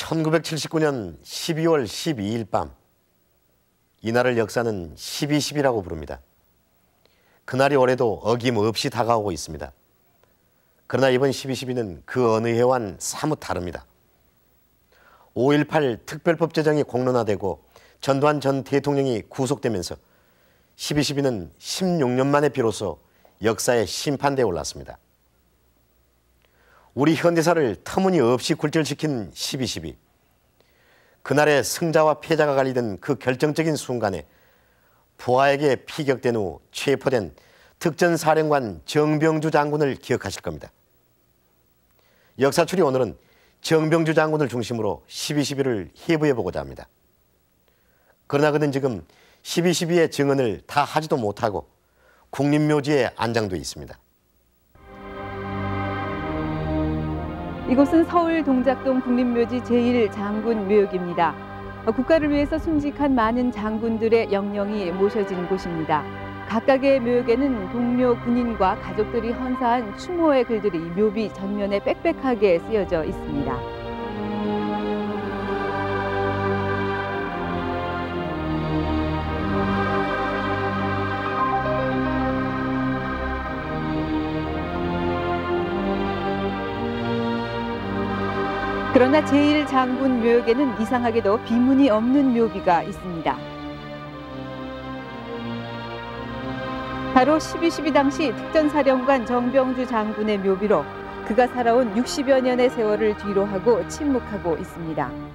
1979년 12월 12일 밤, 이날을 역사는 12.12라고 부릅니다. 그날이 올해도 어김없이 다가오고 있습니다. 그러나 이번 12.12는 그 어느 해와는 사뭇 다릅니다. 5.18 특별법 제정이 공론화되고 전두환 전 대통령이 구속되면서 12.12는 16년 만에 비로소 역사의 심판대에 올랐습니다. 우리 현대사를 터무니없이 굴절시킨 12.12. 그날의 승자와 패자가 갈리던 그 결정적인 순간에 부하에게 피격된 후 체포된 특전사령관 정병주 장군을 기억하실 겁니다. 역사추리 오늘은 정병주 장군을 중심으로 12.12를 해부해보고자 합니다. 그러나 그는 지금 12.12의 증언을 다 하지도 못하고 국립묘지에 안장돼 있습니다. 이곳은 서울 동작동 국립묘지 제1장군묘역입니다. 국가를 위해서 순직한 많은 장군들의 영령이 모셔진 곳입니다. 각각의 묘역에는 동료 군인과 가족들이 헌사한 추모의 글들이 묘비 전면에 빽빽하게 쓰여져 있습니다. 그러나 제1장군 묘역에는 이상하게도 비문이 없는 묘비가 있습니다. 바로 12.12 당시 특전사령관 정병주 장군의 묘비로 그가 살아온 60여 년의 세월을 뒤로하고 침묵하고 있습니다.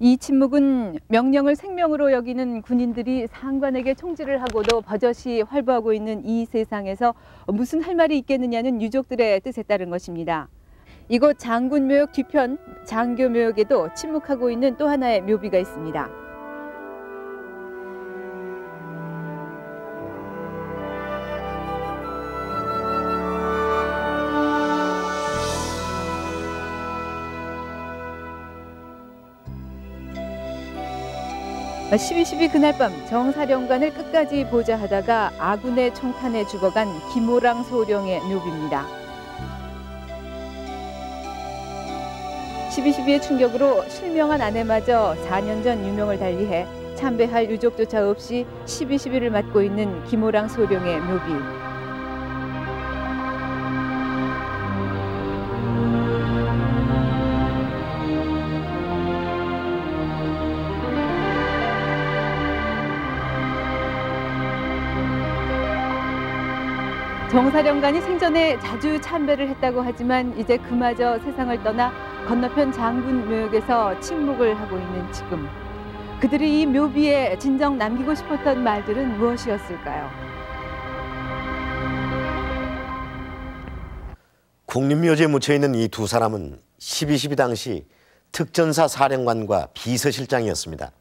이 침묵은 명령을 생명으로 여기는 군인들이 상관에게 총질을 하고도 버젓이 활보하고 있는 이 세상에서 무슨 할 말이 있겠느냐는 유족들의 뜻에 따른 것입니다. 이곳 장군묘역 뒤편 장교묘역에도 침묵하고 있는 또 하나의 묘비가 있습니다. (12.12) 그날 밤 정사령관을 끝까지 보자 하다가 아군의 총탄에 죽어간 김호랑 소령의 묘비입니다. 12.12의 충격으로 실명한 아내마저 4년 전 유명을 달리해 참배할 유족조차 없이 12.12를 맞고 있는 김호랑 소령의 묘비. 정사령관이 생전에 자주 참배를 했다고 하지만 이제 그마저 세상을 떠나 건너편 장군 묘역에서 침묵을 하고 있는 지금, 그들이 이 묘비에 진정 남기고 싶었던 말들은 무엇이었을까요? 국립묘지에 묻혀있는 이 두 사람은 12.12 당시 특전사 사령관과 비서실장이었습니다.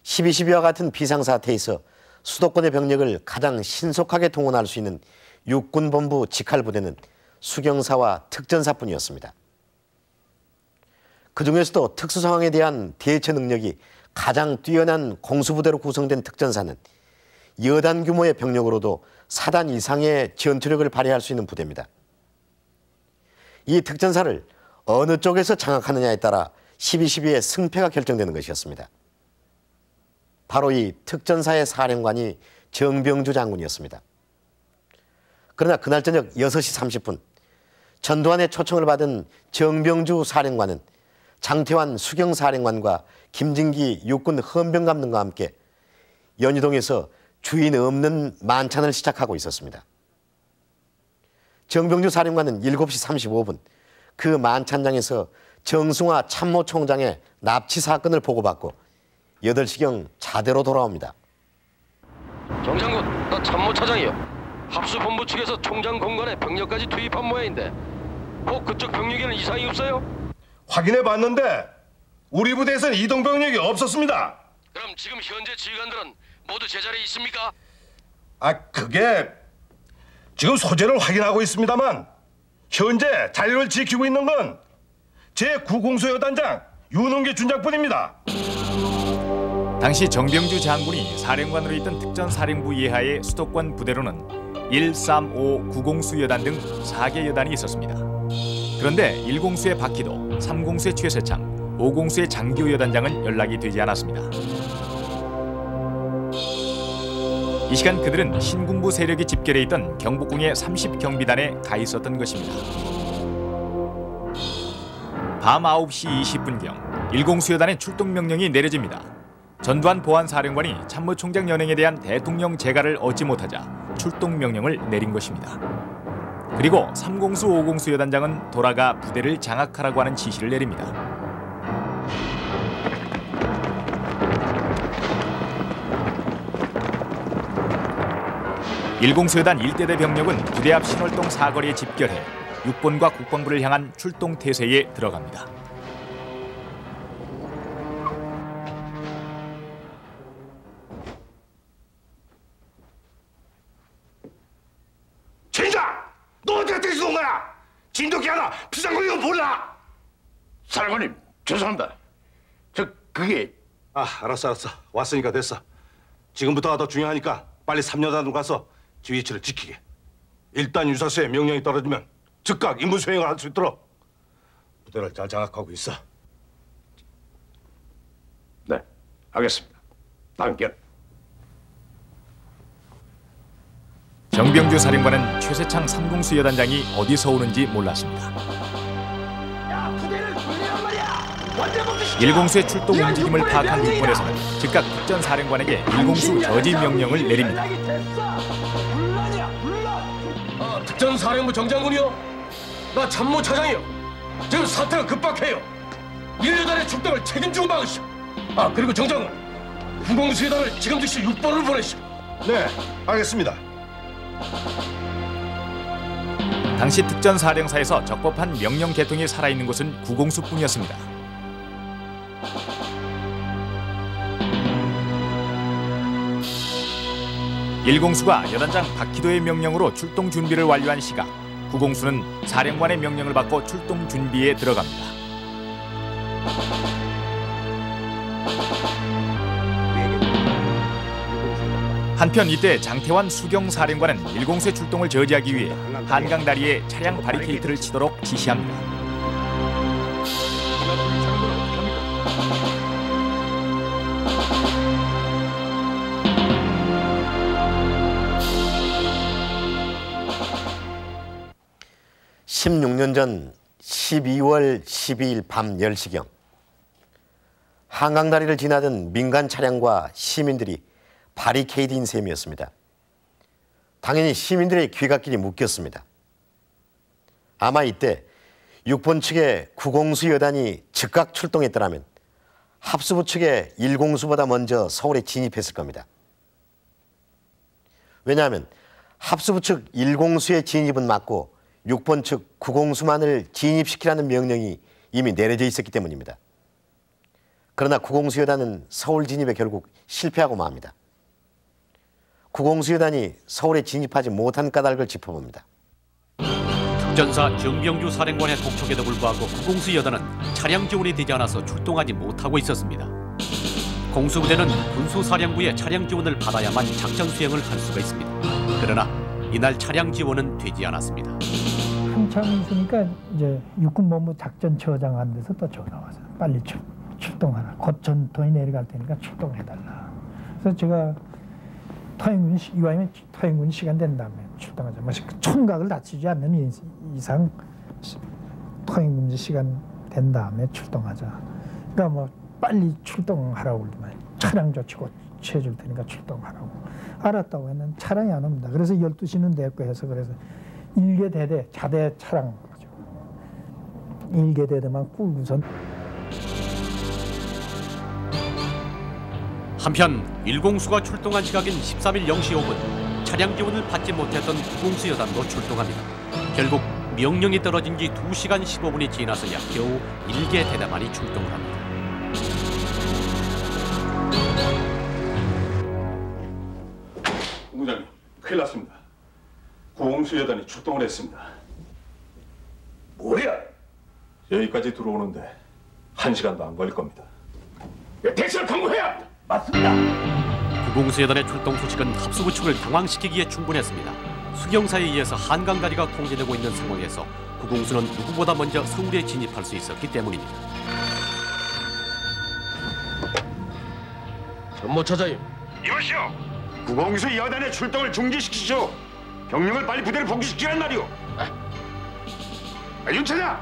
12.12와 같은 비상사태에서 수도권의 병력을 가장 신속하게 동원할 수 있는 육군본부 직할부대는 수경사와 특전사뿐이었습니다. 그중에서도 특수상황에 대한 대처 능력이 가장 뛰어난 공수부대로 구성된 특전사는 여단 규모의 병력으로도 4단 이상의 전투력을 발휘할 수 있는 부대입니다. 이 특전사를 어느 쪽에서 장악하느냐에 따라 12.12의 승패가 결정되는 것이었습니다. 바로 이 특전사의 사령관이 정병주 장군이었습니다. 그러나 그날 저녁 6시 30분 전두환의 초청을 받은 정병주 사령관은 장태환 수경사령관과 김진기 육군 헌병감 등과 함께 연희동에서 주인 없는 만찬을 시작하고 있었습니다. 정병주 사령관은 7시 35분 그 만찬장에서 정승화 참모총장의 납치 사건을 보고받고 8시경 자대로 돌아옵니다. 정 장군, 나 참모차장이요. 합수본부 측에서 총장 공간에 병력까지 투입한 모양인데 뭐 그쪽 병력에는 이상이 없어요? 확인해봤는데 우리 부대에서는 이동 병력이 없었습니다. 그럼 지금 현재 지휘관들은 모두 제자리에 있습니까? 그게 지금 소재를 확인하고 있습니다만 현재 자리를 지키고 있는 건 제9공수여단장 윤은기 준장뿐입니다. 당시 정병주 장군이 사령관으로 있던 특전사령부 이하의 수도권 부대로는 1, 3, 5, 9공수 여단 등 4개 여단이 있었습니다. 그런데 1공수의 박희도, 3공수의 최세창, 5공수의 장기호 여단장은 연락이 되지 않았습니다. 이 시간 그들은 신군부 세력이 집결해 있던 경복궁의 30경비단에 가 있었던 것입니다. 밤 9시 20분경 1공수 여단의 출동 명령이 내려집니다. 전두환 보안사령관이 참모총장 연행에 대한 대통령 재가를 얻지 못하자 출동 명령을 내린 것입니다. 그리고 3공수 5공수 여단장은 돌아가 부대를 장악하라고 하는 지시를 내립니다. 일공수 여단 1대대 병력은 부대 앞 신월동 사거리에 집결해 육본과 국방부를 향한 출동 태세에 들어갑니다. 진장! 너 어디가 떼서 온 거야? 진돗개 하나 비싼 거 이거 몰라? 사령관님, 죄송합니다. 그게... 알았어. 왔으니까 됐어. 지금부터가 더 중요하니까 빨리 3여단으로 가서 지휘치를 지키게. 일단 유사수의 명령이 떨어지면 즉각 임무 수행을 할 수 있도록 부대를 잘 장악하고 있어. 네, 알겠습니다. 단결. 정병주 사령관은 최세창 3공수 여단장이 어디서 오는지 몰랐습니다. 1공수의 출동 움직임을 파악한 육본에서는 즉각 특전사령관에게 1공수 저지 명령을 내립니다. 특전사령부 정장군이요. 나 참모차장이요. 지금 사태가 급박해요. 1여단의 출동을 책임지고 막으시오. 그리고 정장군, 9공수 여단을 지금 즉시 6번을 보내시오. 네, 알겠습니다. 당시 특전사령사에서 적법한 명령 개통이 살아있는 곳은 9공수뿐이었습니다. 일공수가 여단장 박희도의 명령으로 출동 준비를 완료한 시각, 9공수는 사령관의 명령을 받고 출동 준비에 들어갑니다. 한편 이때 장태환 수경사령관은 1공수의 출동을 저지하기 위해 한강 다리에 차량 바리케이트를 치도록 지시합니다. (16년) 전 12월 12일 밤 10시경 한강다리를 지나던 민간 차량과 시민들이 바리케이드인 셈이었습니다. 당연히 시민들의 귀갓길이 묶였습니다. 아마 이때 6번 측의 9공수 여단이 즉각 출동했더라면 합수부 측의 1공수보다 먼저 서울에 진입했을 겁니다. 왜냐하면 합수부 측 1공수의 진입은 맞고 6번 측 9공수만을 진입시키라는 명령이 이미 내려져 있었기 때문입니다. 그러나 9공수 여단은 서울 진입에 결국 실패하고 맙니다. 9공수 여단이 서울에 진입하지 못한 까닭을 짚어봅니다. 특전사 정병주 사령관의 독촉에도 불구하고 9공수 여단은 차량 지원이 되지 않아서 출동하지 못하고 있었습니다. 공수부대는 군수사령부의 차량 지원을 받아야만 작전 수행을 할 수가 있습니다. 그러나 이날 차량 지원은 되지 않았습니다. 한참 있으니까 이제 육군본부 작전처장 데서 또 전화 와서 빨리 출동하라. 곧 전투에 내려갈 테니까 출동해달라. 그래서 제가 이왕이면 터행군 시간 된 다음에 출동하자. 총각을 다치지 않는 이상 터행군 시간 된 다음에 출동하자. 그러니까 뭐 빨리 출동하라고 그러더만 차량 조치고 취해줄 테니까 출동하라고. 알았다고 했는데 차량이 안 옵니다. 그래서 12시는 됐고 해서 그래서 일개대대 자대 차량 일개대대만 끌고선. 한편 1공수가 출동한 시각인 13일 0시 5분 차량 지원을 받지 못했던 9공수 여단도 출동합니다. 결국 명령이 떨어진 지 2시간 15분이 지나서야 겨우 1개 대대만이 출동을 합니다. 본부장님, 큰일 났습니다. 9공수 여단이 출동을 했습니다. 뭐야? 여기까지 들어오는데 1시간도 안 걸릴 겁니다. 대처를 강구해야 합니다. 맞습니다. 구공수여단의 출동 소식은 합수부축을 당황시키기에 충분했습니다. 수경사에 의해서 한강다리가 통제되고 있는 상황에서 구공수는 누구보다 먼저 서울에 진입할 수 있었기 때문입니다. 전모 차장님, 이보시오. 구공수 여단의 출동을 중지시키시오. 병력을 빨리 부대를 복귀시키란 말이오. 윤 차장,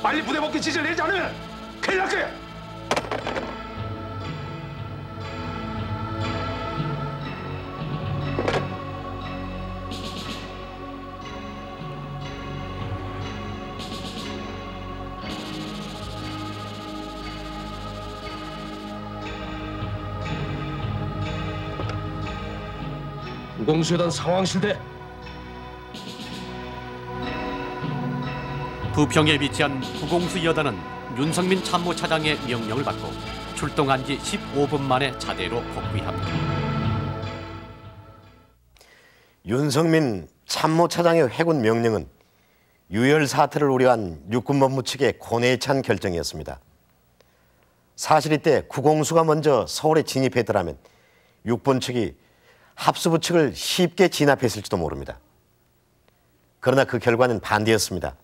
빨리 부대 복귀 지시를 내지 않으면 큰일 날 거야. 구공수여단 상황실대. 부평에 위치한 구공수여단은 윤성민 참모차장의 명령을 받고 출동한 지 15분 만에 자대로 복귀합니다. 윤성민 참모차장의 회군 명령은 유혈 사태를 우려한 육군본부 측의 고뇌에 찬 결정이었습니다. 사실 이때 구공수가 먼저 서울에 진입했더라면 육본 측이 합수부 측을 쉽게 진압했을지도 모릅니다. 그러나 그 결과는 반대였습니다.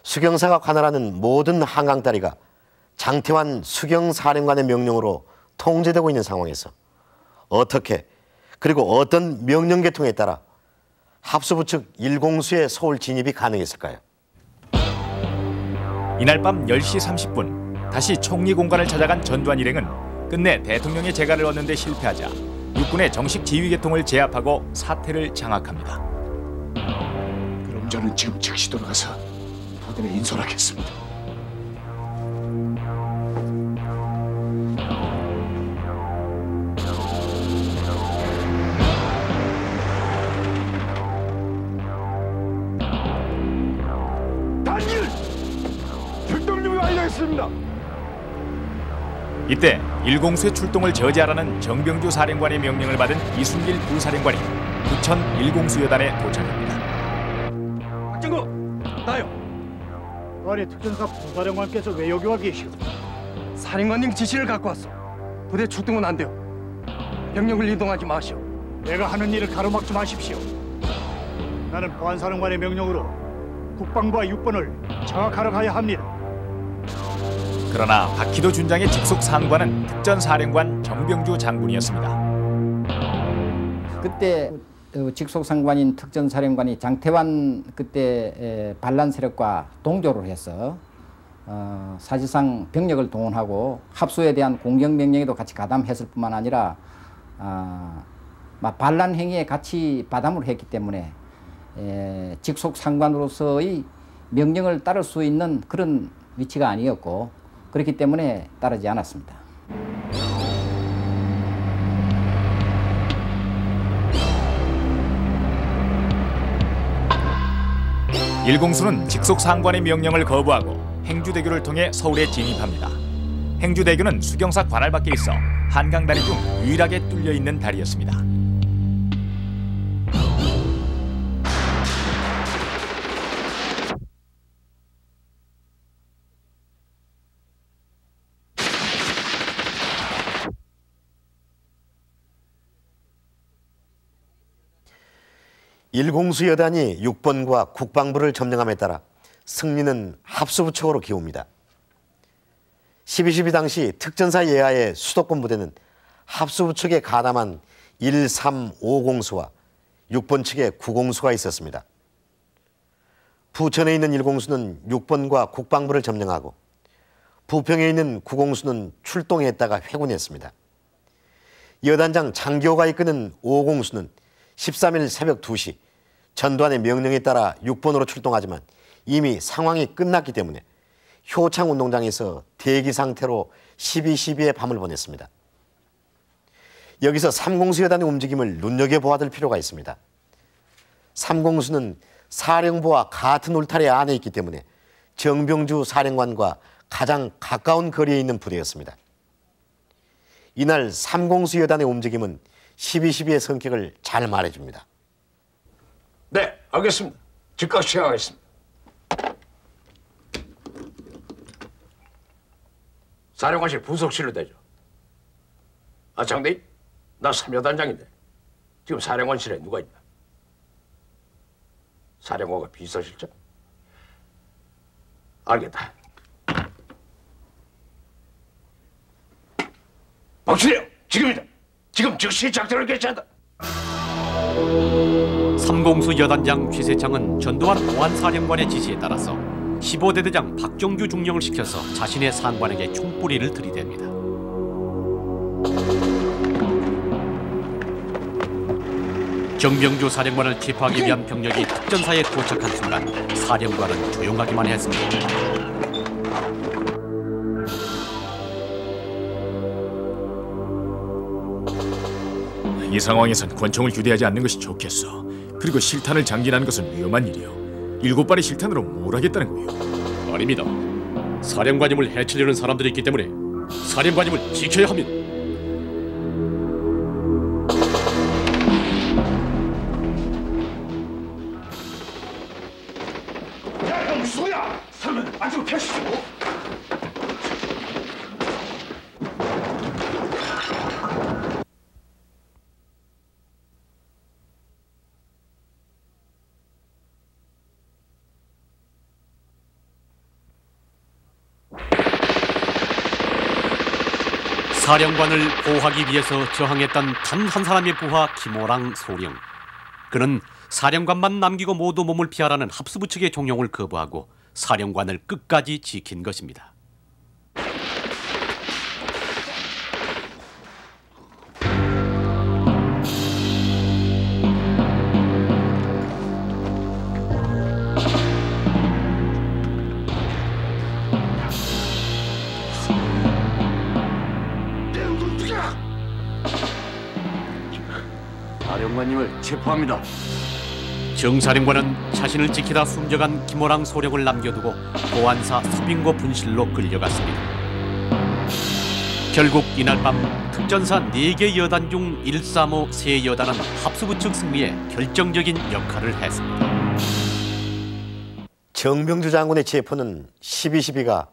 수경사가 관할하는 모든 한강다리가 장태환 수경사령관의 명령으로 통제되고 있는 상황에서 어떻게 그리고 어떤 명령 계통에 따라 합수부 측 1공수의 서울 진입이 가능했을까요? 이날 밤 10시 30분 다시 총리 공간을 찾아간 전두환 일행은 끝내 대통령의 재가를 얻는 데 실패하자 육군의 정식 지휘 계통을 제압하고 사태를 장악합니다. 그럼 저는 지금 즉시 돌아가서 부대를 인솔하겠습니다. 단일 출동 준비 완료했습니다. 이때 1공수의 출동을 저지하라는 정병주 사령관의 명령을 받은 이순길 부사령관이 부천 1공수여단에 도착합니다. 박정구, 나요. 아니 특전사 부사령관께서 왜 여기 와 계시오? 사령관님 지시를 갖고 왔어. 부대 출동은 안 돼요. 병력을 이동하지 마시오. 내가 하는 일을 가로막지 마십시오. 나는 보안사령관의 명령으로 국방부와 육본을 장악하러 가야 합니다. 그러나 박희도 준장의 직속 상관은 특전사령관 정병주 장군이었습니다. 그때 직속 상관인 특전사령관이 장태환 그때 반란 세력과 동조를 해서 사실상 병력을 동원하고 합수에 대한 공격 명령에도 같이 가담했을 뿐만 아니라 반란 행위에 같이 바담을 했기 때문에 직속 상관으로서의 명령을 따를 수 있는 그런 위치가 아니었고 그렇기 때문에 따르지 않았습니다. 일공수는 직속 상관의 명령을 거부하고 행주대교를 통해 서울에 진입합니다. 행주대교는 수경사 관할 밖에 있어 한강다리 중 유일하게 뚫려 있는 다리였습니다. 일공수여단이 육본과 국방부를 점령함에 따라 승리는 합수부 측으로 기웁니다. 12.12 당시 특전사 예하의 수도권 부대는 합수부 측에 가담한 1-3-5공수와 육본 측에 9공수가 있었습니다. 부천에 있는 1공수는 육본과 국방부를 점령하고 부평에 있는 9공수는 출동했다가 회군했습니다. 여단장 장교가 이끄는 5공수는 13일 새벽 2시 전두환의 명령에 따라 육본으로 출동하지만 이미 상황이 끝났기 때문에 효창 운동장에서 대기 상태로 12.12의 밤을 보냈습니다. 여기서 3공수여단의 움직임을 눈여겨보아야 될 필요가 있습니다. 3공수는 사령부와 같은 울타리 안에 있기 때문에 정병주 사령관과 가장 가까운 거리에 있는 부대였습니다. 이날 3공수여단의 움직임은 12.12의 성격을 잘 말해줍니다. 네, 알겠습니다. 즉각 시행하겠습니다. 사령관실 부속실로 되죠. 장대인, 나 삼여단장인데 지금 사령관실에 누가 있나? 사령관과 비서실장? 알겠다. 박춘영, 지금이다. 지금 즉시 작전을 개최한다. 삼공수 여단장 최세창은 전두환 보안사령관의 지시에 따라서 15대 대장 박정규 중령을 시켜서 자신의 상관에게 총뿌리를 들이댑니다. 정병주 사령관을 체포하기 위한 병력이 특전사에 도착한 순간 사령관은 조용하기만 했습니다. 이 상황에선 권총을 휴대하지 않는 것이 좋겠어. 그리고 실탄을 장전하는 것은 위험한 일이요. 7발의 실탄으로 뭘 하겠다는 거요? 아닙니다. 사령관님을 해치려는 사람들이 있기 때문에 사령관님을 지켜야 합니다. 야, 이거 무슨 소리야? 설면 안쪽으로 펴시죠. 사령관을 보호하기 위해서 저항했던 단 한 사람의 부하 김호랑 소령. 그는 사령관만 남기고 모두 몸을 피하라는 합수부 측의 종용을 거부하고 사령관을 끝까지 지킨 것입니다. 사령관님을 체포합니다. 정사령관은 자신을 지키다 숨져간 김호랑 소령을 남겨두고 보안사 서빙고 분실로 끌려갔습니다. 결국 이날 밤 특전사 4개 여단 중 135 3여단은 합수부 측 승리에 결정적인 역할을 했습니다. 정병주 장군의 체포는 12.12가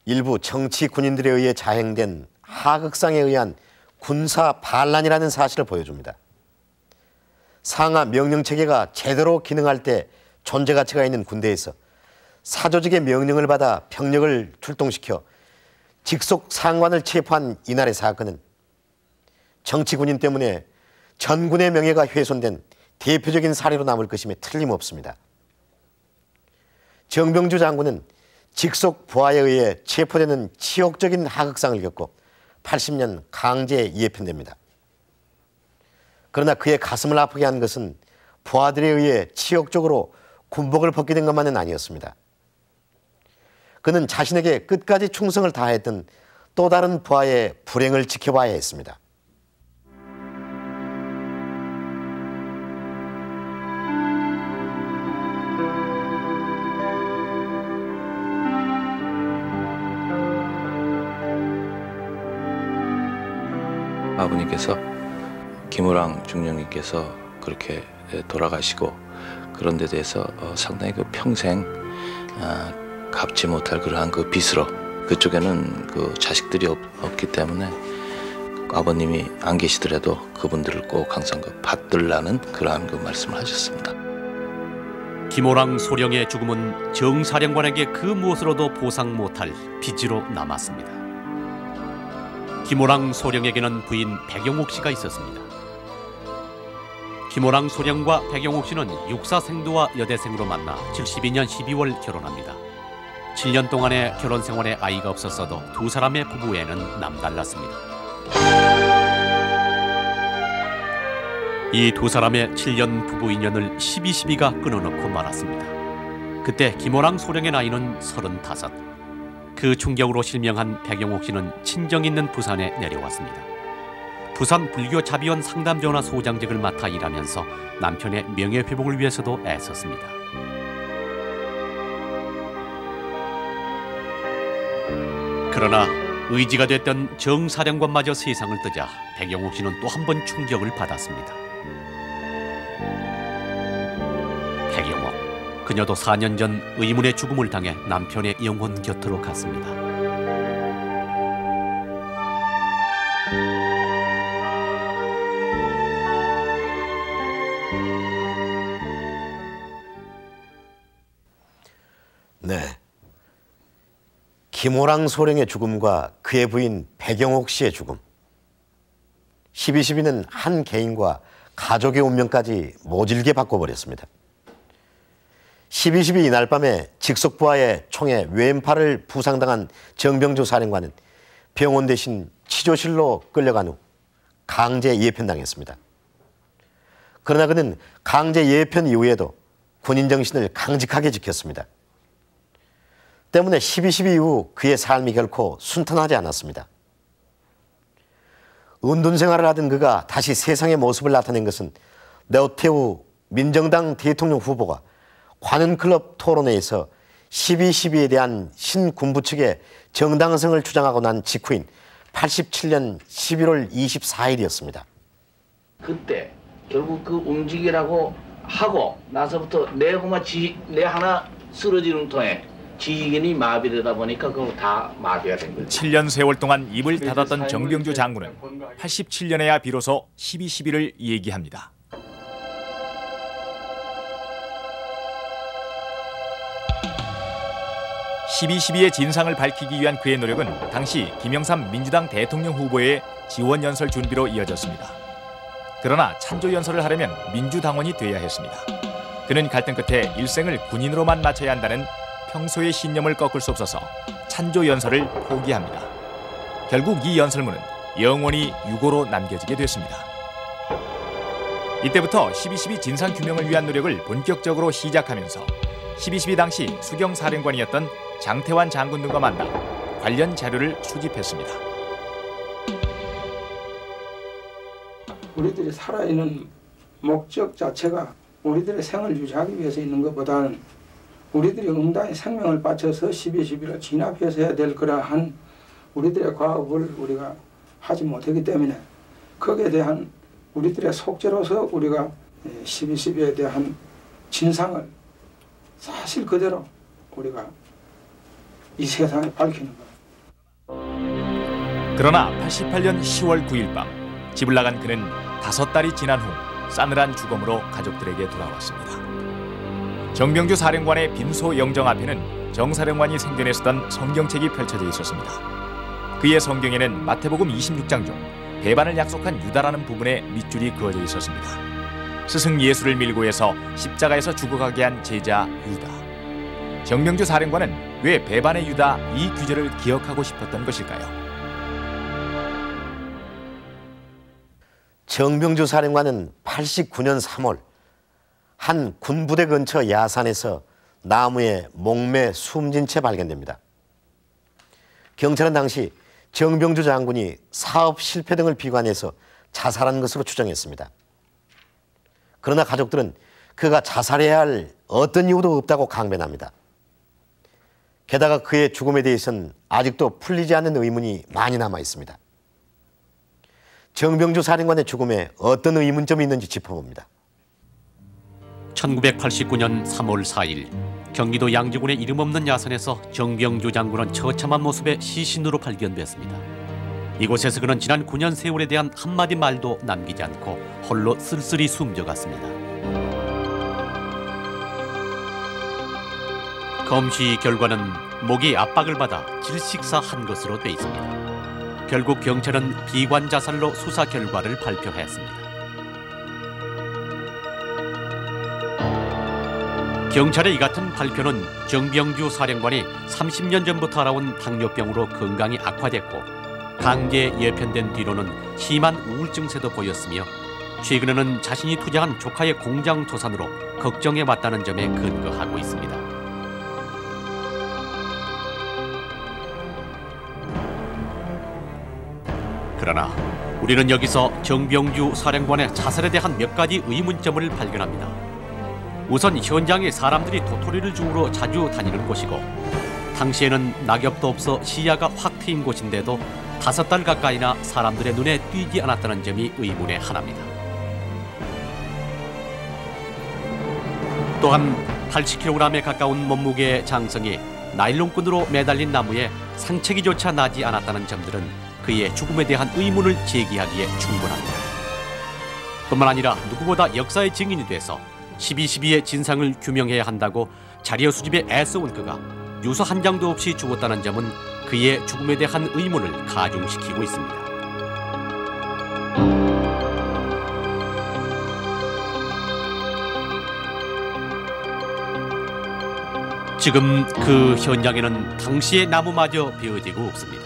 일부 정치 군인들에 의해 자행된 하극상에 의한 군사 반란이라는 사실을 보여줍니다. 상하 명령체계가 제대로 기능할 때 존재 가치가 있는 군대에서 사조직의 명령을 받아 병력을 출동시켜 직속 상관을 체포한 이날의 사건은 정치 군인 때문에 전군의 명예가 훼손된 대표적인 사례로 남을 것임에 틀림없습니다. 정병주 장군은 직속 부하에 의해 체포되는 치욕적인 하극상을 겪고 80년 강제에 이해편됩니다. 그러나 그의 가슴을 아프게 한 것은 부하들에 의해 치욕적으로 군복을 벗게 된 것만은 아니었습니다. 그는 자신에게 끝까지 충성을 다했던 또 다른 부하의 불행을 지켜봐야 했습니다. 아버님께서 김호랑 중령님께서 그렇게 돌아가시고 그런 데 대해서 상당히 그 평생 갚지 못할 그러한 그 빚으로 그쪽에는 그 자식들이 없기 때문에 아버님이 안 계시더라도 그분들을 꼭 항상 그 받들라는 그러한 그 말씀을 하셨습니다. 김호랑 소령의 죽음은 정사령관에게 그 무엇으로도 보상 못할 빚으로 남았습니다. 김호랑 소령에게는 부인 백영옥 씨가 있었습니다. 김호랑 소령과 백영옥 씨는 육사 생도와 여대생으로 만나 72년 12월 결혼합니다. 7년 동안의 결혼 생활에 아이가 없었어도 두 사람의 부부애는 남달랐습니다. 이 두 사람의 7년 부부 인연을 12.12가 끊어놓고 말았습니다. 그때 김호랑 소령의 나이는 35. 그 충격으로 실명한 백영옥 씨는 친정 있는 부산에 내려왔습니다. 부산 불교 자비원 상담전화 소장직을 맡아 일하면서 남편의 명예회복을 위해서도 애썼습니다. 그러나 의지가 됐던 정사령관마저 세상을 뜨자 백영옥 씨는 또 한 번 충격을 받았습니다. 백영옥, 그녀도 4년 전 의문의 죽음을 당해 남편의 영혼 곁으로 갔습니다. 김호랑 소령의 죽음과 그의 부인 백영옥 씨의 죽음. 12.12는 한 개인과 가족의 운명까지 모질게 바꿔버렸습니다. 12.12 이날 밤에 직속부하의 총에 왼팔을 부상당한 정병주 사령관은 병원 대신 치조실로 끌려간 후 강제 예편당했습니다. 그러나 그는 강제 예편 이후에도 군인 정신을 강직하게 지켰습니다. 때문에 12.12 이후 그의 삶이 결코 순탄하지 않았습니다. 은둔 생활을 하던 그가 다시 세상의 모습을 나타낸 것은 노태우 민정당 대통령 후보가 관훈클럽 토론회에서 12.12에 대한 신군부 측의 정당성을 주장하고 난 직후인 87년 11월 24일이었습니다. 그때 결국 그 움직이라고 하고 나서부터 내 하나 쓰러지는 통에 지휘근이 마비되다 보니까 그거 다 마비가 된 거죠. 7년 세월 동안 입을 닫았던 정병주 장군은 87년에야 비로소 12.12를 얘기합니다. (12.12)의 진상을 밝히기 위한 그의 노력은 당시 김영삼 민주당 대통령 후보의 지원 연설 준비로 이어졌습니다. 그러나 찬조 연설을 하려면 민주당원이 돼야 했습니다. 그는 갈등 끝에 일생을 군인으로만 마쳐야 한다는 평소의 신념을 꺾을 수 없어서 찬조 연설을 포기합니다. 결국 이 연설문은 영원히 유고로 남겨지게 됐습니다. 이때부터 12.12 진상 규명을 위한 노력을 본격적으로 시작하면서 12.12 당시 수경 사령관이었던 장태환 장군 등과 만나 관련 자료를 수집했습니다. 우리들이 살아있는 목적 자체가 우리들의 생을 유지하기 위해서 있는 것보다는 우리들이 응당의 생명을 바쳐서 12.12를 진압해서 해야 될 그러한 우리들의 과업을 우리가 하지 못하기 때문에 거기에 대한 우리들의 속죄로서 우리가 12.12에 대한 진상을 사실 그대로 우리가 이 세상에 밝히는 거예요. 그러나 88년 10월 9일 밤 집을 나간 그는 5달이 지난 후 싸늘한 죽음으로 가족들에게 돌아왔습니다. 정병주 사령관의 빈소 영정 앞에는 정 사령관이 생전에 쓰던 성경책이 펼쳐져 있었습니다. 그의 성경에는 마태복음 26장 중 배반을 약속한 유다라는 부분에 밑줄이 그어져 있었습니다. 스승 예수를 밀고 해서 십자가에서 죽어가게 한 제자 유다. 정병주 사령관은 왜 배반의 유다 이 규절을 기억하고 싶었던 것일까요? 정병주 사령관은 89년 3월 한 군부대 근처 야산에서 나무에 목매 숨진 채 발견됩니다. 경찰은 당시 정병주 장군이 사업 실패 등을 비관해서 자살한 것으로 추정했습니다. 그러나 가족들은 그가 자살해야 할 어떤 이유도 없다고 강변합니다. 게다가 그의 죽음에 대해서는 아직도 풀리지 않는 의문이 많이 남아 있습니다. 정병주 사령관의 죽음에 어떤 의문점이 있는지 짚어봅니다. 1989년 3월 4일 경기도 양지군의 이름 없는 야산에서 정병주 장군은 처참한 모습의 시신으로 발견됐습니다. 이곳에서 그는 지난 9년 세월에 대한 한마디 말도 남기지 않고 홀로 쓸쓸히 숨져갔습니다. 검시 결과는 목이 압박을 받아 질식사한 것으로 돼 있습니다. 결국 경찰은 비관 자살로 수사 결과를 발표했습니다. 경찰의 이 같은 발표는 정병주 사령관이 30년 전부터 알아온 당뇨병으로 건강이 악화됐고 강제 예편된 뒤로는 심한 우울증세도 보였으며 최근에는 자신이 투자한 조카의 공장 도산으로 걱정해왔다는 점에 근거하고 있습니다. 그러나 우리는 여기서 정병주 사령관의 자살에 대한 몇 가지 의문점을 발견합니다. 우선 현장에 사람들이 도토리를 주우러 자주 다니는 곳이고 당시에는 낙엽도 없어 시야가 확 트인 곳인데도 5달 가까이나 사람들의 눈에 띄지 않았다는 점이 의문의 하나입니다. 또한 80kg에 가까운 몸무게의 장성이 나일론끈으로 매달린 나무에 상처기조차 나지 않았다는 점들은 그의 죽음에 대한 의문을 제기하기에 충분합니다. 뿐만 아니라 누구보다 역사의 증인이 돼서 12.12의 진상을 규명해야 한다고 자료 수집에 애써온 그가 유서 한 장도 없이 죽었다는 점은 그의 죽음에 대한 의문을 가중시키고 있습니다. 지금 그 현장에는 당시의 나무마저 베어지고 없습니다.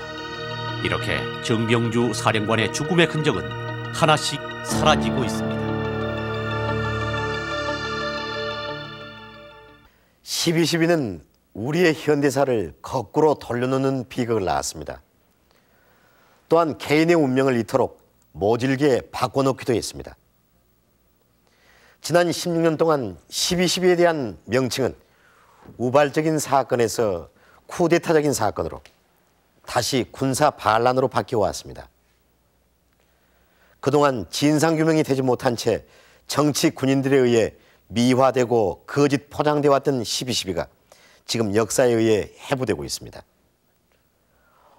이렇게 정병주 사령관의 죽음의 흔적은 하나씩 사라지고 있습니다. 12.12는 우리의 현대사를 거꾸로 돌려놓는 비극을 낳았습니다. 또한 개인의 운명을 이토록 모질게 바꿔놓기도 했습니다. 지난 16년 동안 12.12에 대한 명칭은 우발적인 사건에서 쿠데타적인 사건으로 다시 군사 반란으로 바뀌어왔습니다. 그동안 진상규명이 되지 못한 채 정치 군인들에 의해 미화되고 거짓 포장되어 왔던 12.12가 지금 역사에 의해 해부되고 있습니다.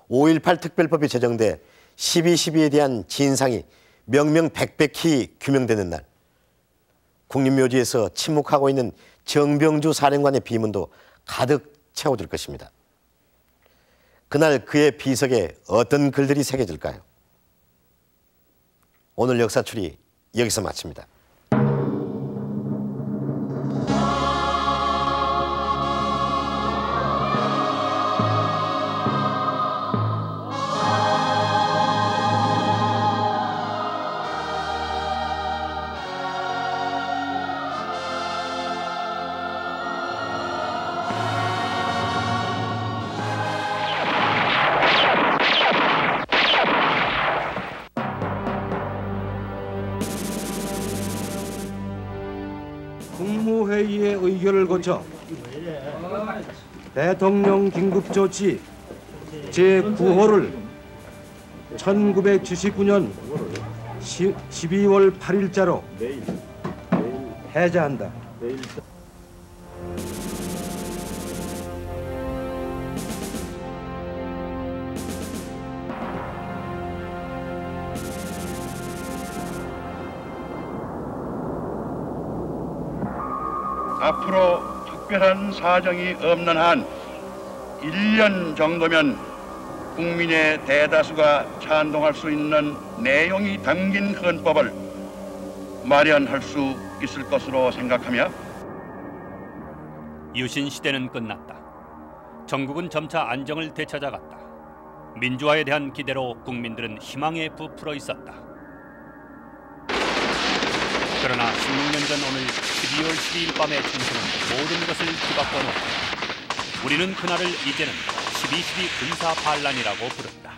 5.18 특별법이 제정돼 12.12에 대한 진상이 명명백백히 규명되는 날, 국립묘지에서 침묵하고 있는 정병주 사령관의 비문도 가득 채워질 것입니다. 그날 그의 비석에 어떤 글들이 새겨질까요? 오늘 역사출이 여기서 마칩니다. 국무회의의 의결을 거쳐 대통령 긴급조치 제9호를 1979년 12월 8일자로 해제한다. 앞으로 특별한 사정이 없는 한 1년 정도면 국민의 대다수가 찬동할 수 있는 내용이 담긴 헌법을 마련할 수 있을 것으로 생각하며 유신 시대는 끝났다. 전국은 점차 안정을 되찾아갔다. 민주화에 대한 기대로 국민들은 희망에 부풀어 있었다. 그러나 16년 전 오늘 12월 12일 밤의 총선은 모든 것을 뒤바꿔 놓았다. 우리는 그날을 이제는 12.12 군사 반란이라고 부른다.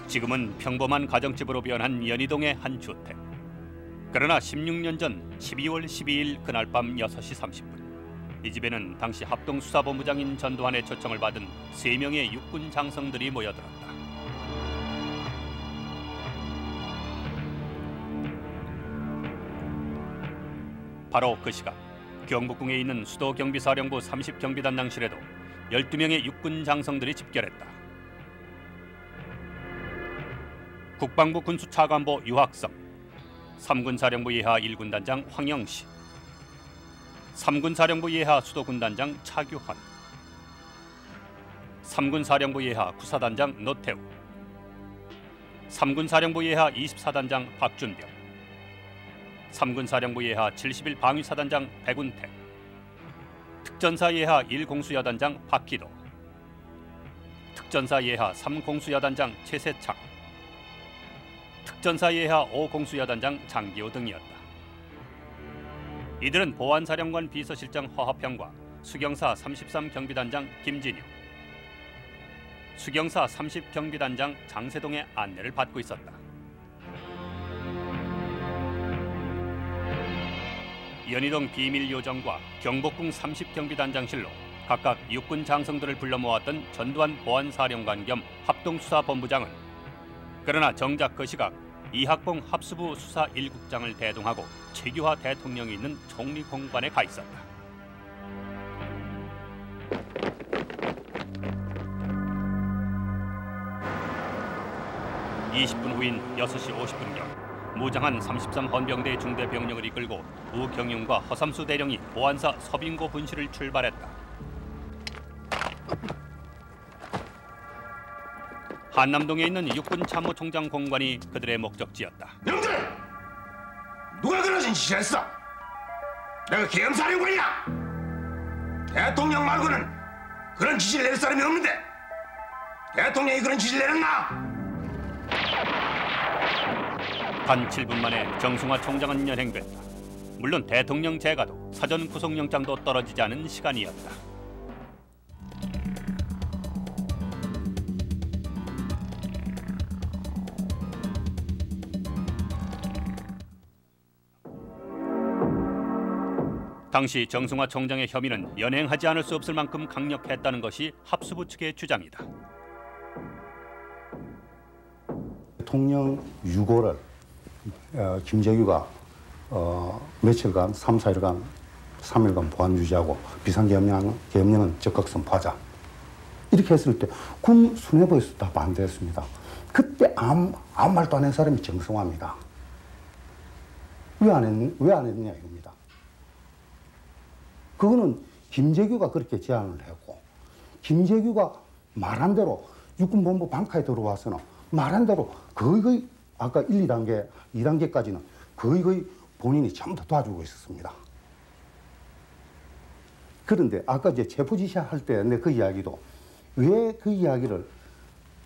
지금은 평범한 가정집으로 변한 연희동의 한 주택. 그러나 16년 전 12월 12일 그날 밤 6시 30분 이 집에는 당시 합동수사본부장인 전두환의 초청을 받은 3명의 육군 장성들이 모여들었다. 바로 그 시각 경북궁에 있는 수도경비사령부 30경비단장실에도 12명의 육군 장성들이 집결했다. 국방부 군수차관보 유학성, 3군사령부 예하 1군단장 황영시, 3군사령부 예하 수도군단장 차규환, 3군사령부 예하 구사단장 노태우, 3군사령부 예하 24단장 박준병, 3군사령부 예하 71 방위사단장 백운택, 특전사 예하 1공수여단장 박기도, 특전사 예하 3공수여단장 최세창, 특전사 예하 5공수여단장 장기호 등이었다. 이들은 보안사령관 비서실장 허화평과 수경사 33경비단장 김진유, 수경사 30경비단장 장세동의 안내를 받고 있었다. 연희동 비밀요정과 경복궁 30경비단장실로 각각 육군 장성들을 불러 모았던 전두환 보안사령관 겸 합동수사본부장은 그러나 정작 그 시각 이학봉 합수부 수사 1국장을 대동하고 최규하 대통령이 있는 총리공관에 가 있었다. 20분 후인 6시 50분경 무장한 33헌병대 중대 병력을 이끌고 우경영과 허삼수 대령이 보안사 서빙고 분실을 출발했다. 한남동에 있는 육군 참모총장 공관이 그들의 목적지였다. 형들! 누가 그런 짓을 했어? 내가 계엄사령관이야! 대통령 말고는 그런 지시를 낼 사람이 없는데 대통령이 그런 지시를 내렸나? 단 7분 만에 정승화 총장은 연행됐다. 물론 대통령 재가도 사전 구속영장도 떨어지지 않은 시간이었다. 당시 정승화 총장의 혐의는 연행하지 않을 수 없을 만큼 강력했다는 것이 합수부 측의 주장이다. 대통령 유고를 김재규가 며칠간, 3, 4일간, 3일간 보안 유지하고 비상계엄령은 적극 선포하자. 이렇게 했을 때 군 수뇌부에서 다 반대했습니다. 그때 아무 말도 안 한 사람이 정승화입니다. 왜 안 했느냐 이겁니다. 그거는 김재규가 그렇게 제안을 했고 김재규가 말한 대로 육군본부 방카에 들어와서는 말한 대로 거의 아까 1, 2단계, 2단계까지는 거의 본인이 전부 다 도와주고 있었습니다. 그런데 아까 이제 체포 지시할 때 내 그 이야기도 왜 그 이야기를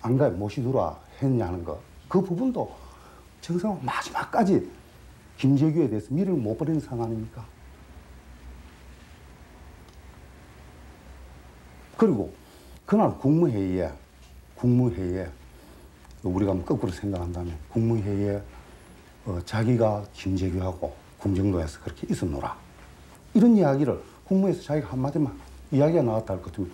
안가에 모시두라 했냐는 거, 그 부분도 정상은 마지막까지 김재규에 대해서 미를 못 버리는 상황 아닙니까? 그리고 그날 국무회의에 우리가 거꾸로 생각한다면 국무회의에 자기가 김재규하고 궁정도에서 그렇게 있었노라 이런 이야기를 국무에서 자기가 한마디만 이야기가 나왔다 할 것 같으면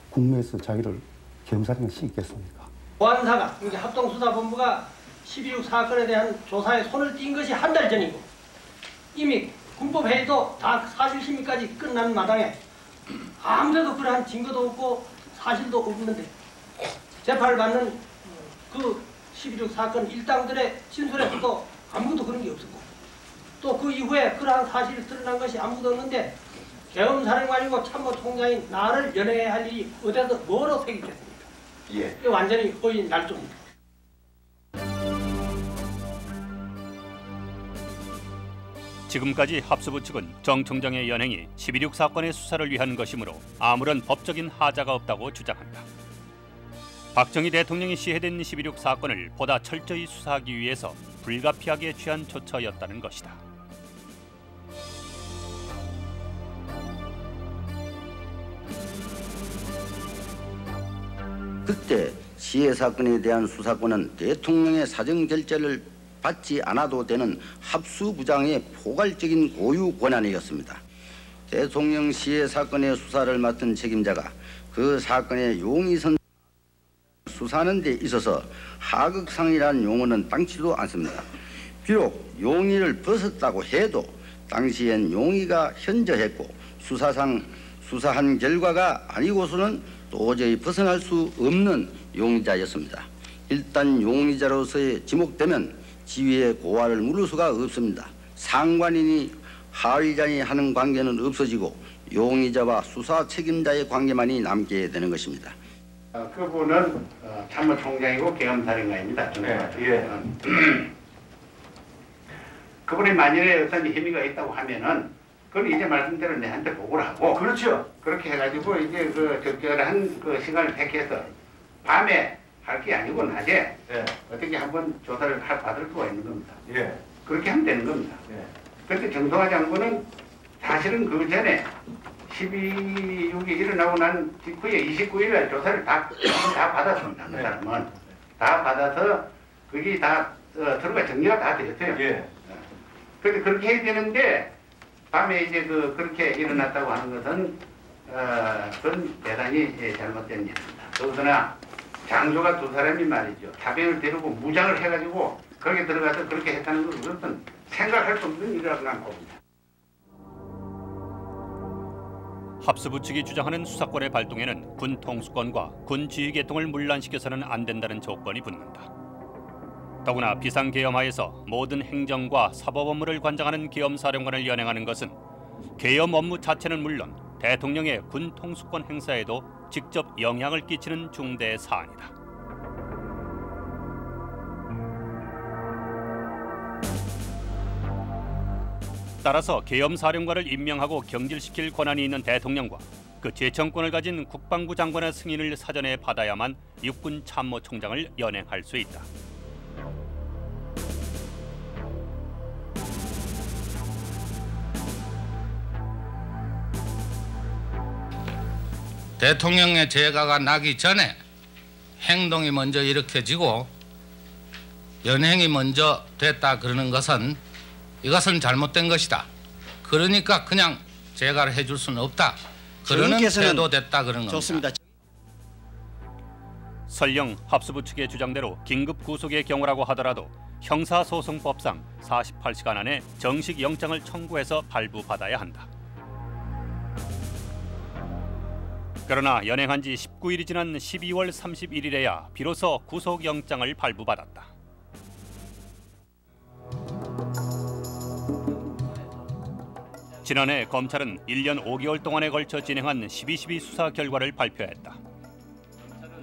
국무에서 자기를 계엄사령관 시키겠습니까? 보안사가 이제 합동수사본부가 12.6 사건에 대한 조사에 손을 띈 것이 한 달 전이고 이미 군법회의도 다 사실심의까지 끝난 마당에 아무데도 그러한 증거도 없고 사실도 없는데 재판을 받는 그 12.6 사건 일당들의 진술에서도 아무것도 그런 게 없었고 또 그 이후에 그러한 사실이 드러난 것이 아무것도 없는데 계엄사령관이고 참모총장인 나를 연행해야 할 일이 어디서 뭐로 새기겠습니까? 예. 이게 완전히 허위 날조입니다. 지금까지 합수부 측은 정 총장의 연행이 12.6 사건의 수사를 위한 것이므로 아무런 법적인 하자가 없다고 주장한다. 박정희 대통령이 시해된 12.6 사건을 보다 철저히 수사하기 위해서 불가피하게 취한 조처였다는 것이다. 그때 시해 사건에 대한 수사권은 대통령의 사정 결재를 받지 않아도 되는 합수부장의 포괄적인 고유 권한이었습니다. 대통령 시해 사건의 수사를 맡은 책임자가 그 사건의 용의선 수사하는 데 있어서 하극상이라는 용어는 땅치도 않습니다. 비록 용의를 벗었다고 해도 당시엔 용의가 현저했고 수사한 결과가 아니고서는 도저히 벗어날 수 없는 용의자였습니다. 일단 용의자로서의 지목되면 지위의 고하를 물을 수가 없습니다. 상관인이 하위자니 하는 관계는 없어지고 용의자와 수사 책임자의 관계만이 남게 되는 것입니다. 그분은 참모총장이고 계엄사령관입니다. 그분이 만일에 어떤 혐의가 있다고 하면은 그건 이제 말씀대로 내한테 보고를 하고 그렇죠. 그렇게 해가지고 이제 그 적절한 그 시간을 택해서 밤에 할 게 아니고 낮에 어떻게 한번 조사를 받을 수가 있는 겁니다. 그렇게 하면 되는 겁니다. 그런데 정성화 장군은 사실은 그 전에 12.6이 일어나고 난 직후에 29일에 조사를 다 받았습니다. 그 사람은 다 받아서 그게 다 들어가 정리가 다 되었어요. 그런데 그렇게 해야 되는데 밤에 이제 그렇게 일어났다고 하는 것은 그건 대단히 잘못된 일입니다. 더구나 장조가 두 사람이 말이죠. 자병을 데리고 무장을 해가지고 거기에 들어가서 그렇게 했다는 건 그것은 생각할 수 없는 일이라고 난 봅니다. 합수부 측이 주장하는 수사권의 발동에는 군 통수권과 군 지휘 계통을 문란시켜서는 안 된다는 조건이 붙는다. 더구나 비상계엄하에서 모든 행정과 사법 업무를 관장하는 계엄사령관을 연행하는 것은 계엄 업무 자체는 물론 대통령의 군 통수권 행사에도 직접 영향을 끼치는 중대 사안이다. 따라서 계엄사령관을 임명하고 경질시킬 권한이 있는 대통령과 그 제청권을 가진 국방부 장관의 승인을 사전에 받아야만 육군 참모총장을 연행할 수 있다. 대통령의 재가가 나기 전에 행동이 먼저 일으켜지고 연행이 먼저 됐다 그러는 것은 이것은 잘못된 것이다. 그러니까 그냥 재가를 해줄 수는 없다. 그러는 태도 됐다 그런 겁니다. 좋습니다. 설령 합수부 측의 주장대로 긴급 구속의 경우라고 하더라도 형사소송법상 48시간 안에 정식 영장을 청구해서 발부받아야 한다. 그러나 연행한 지 19일이 지난 12월 31일에야 비로소 구속영장을 발부받았다. 지난해 검찰은 1년 5개월 동안에 걸쳐 진행한 12.12 수사 결과를 발표했다.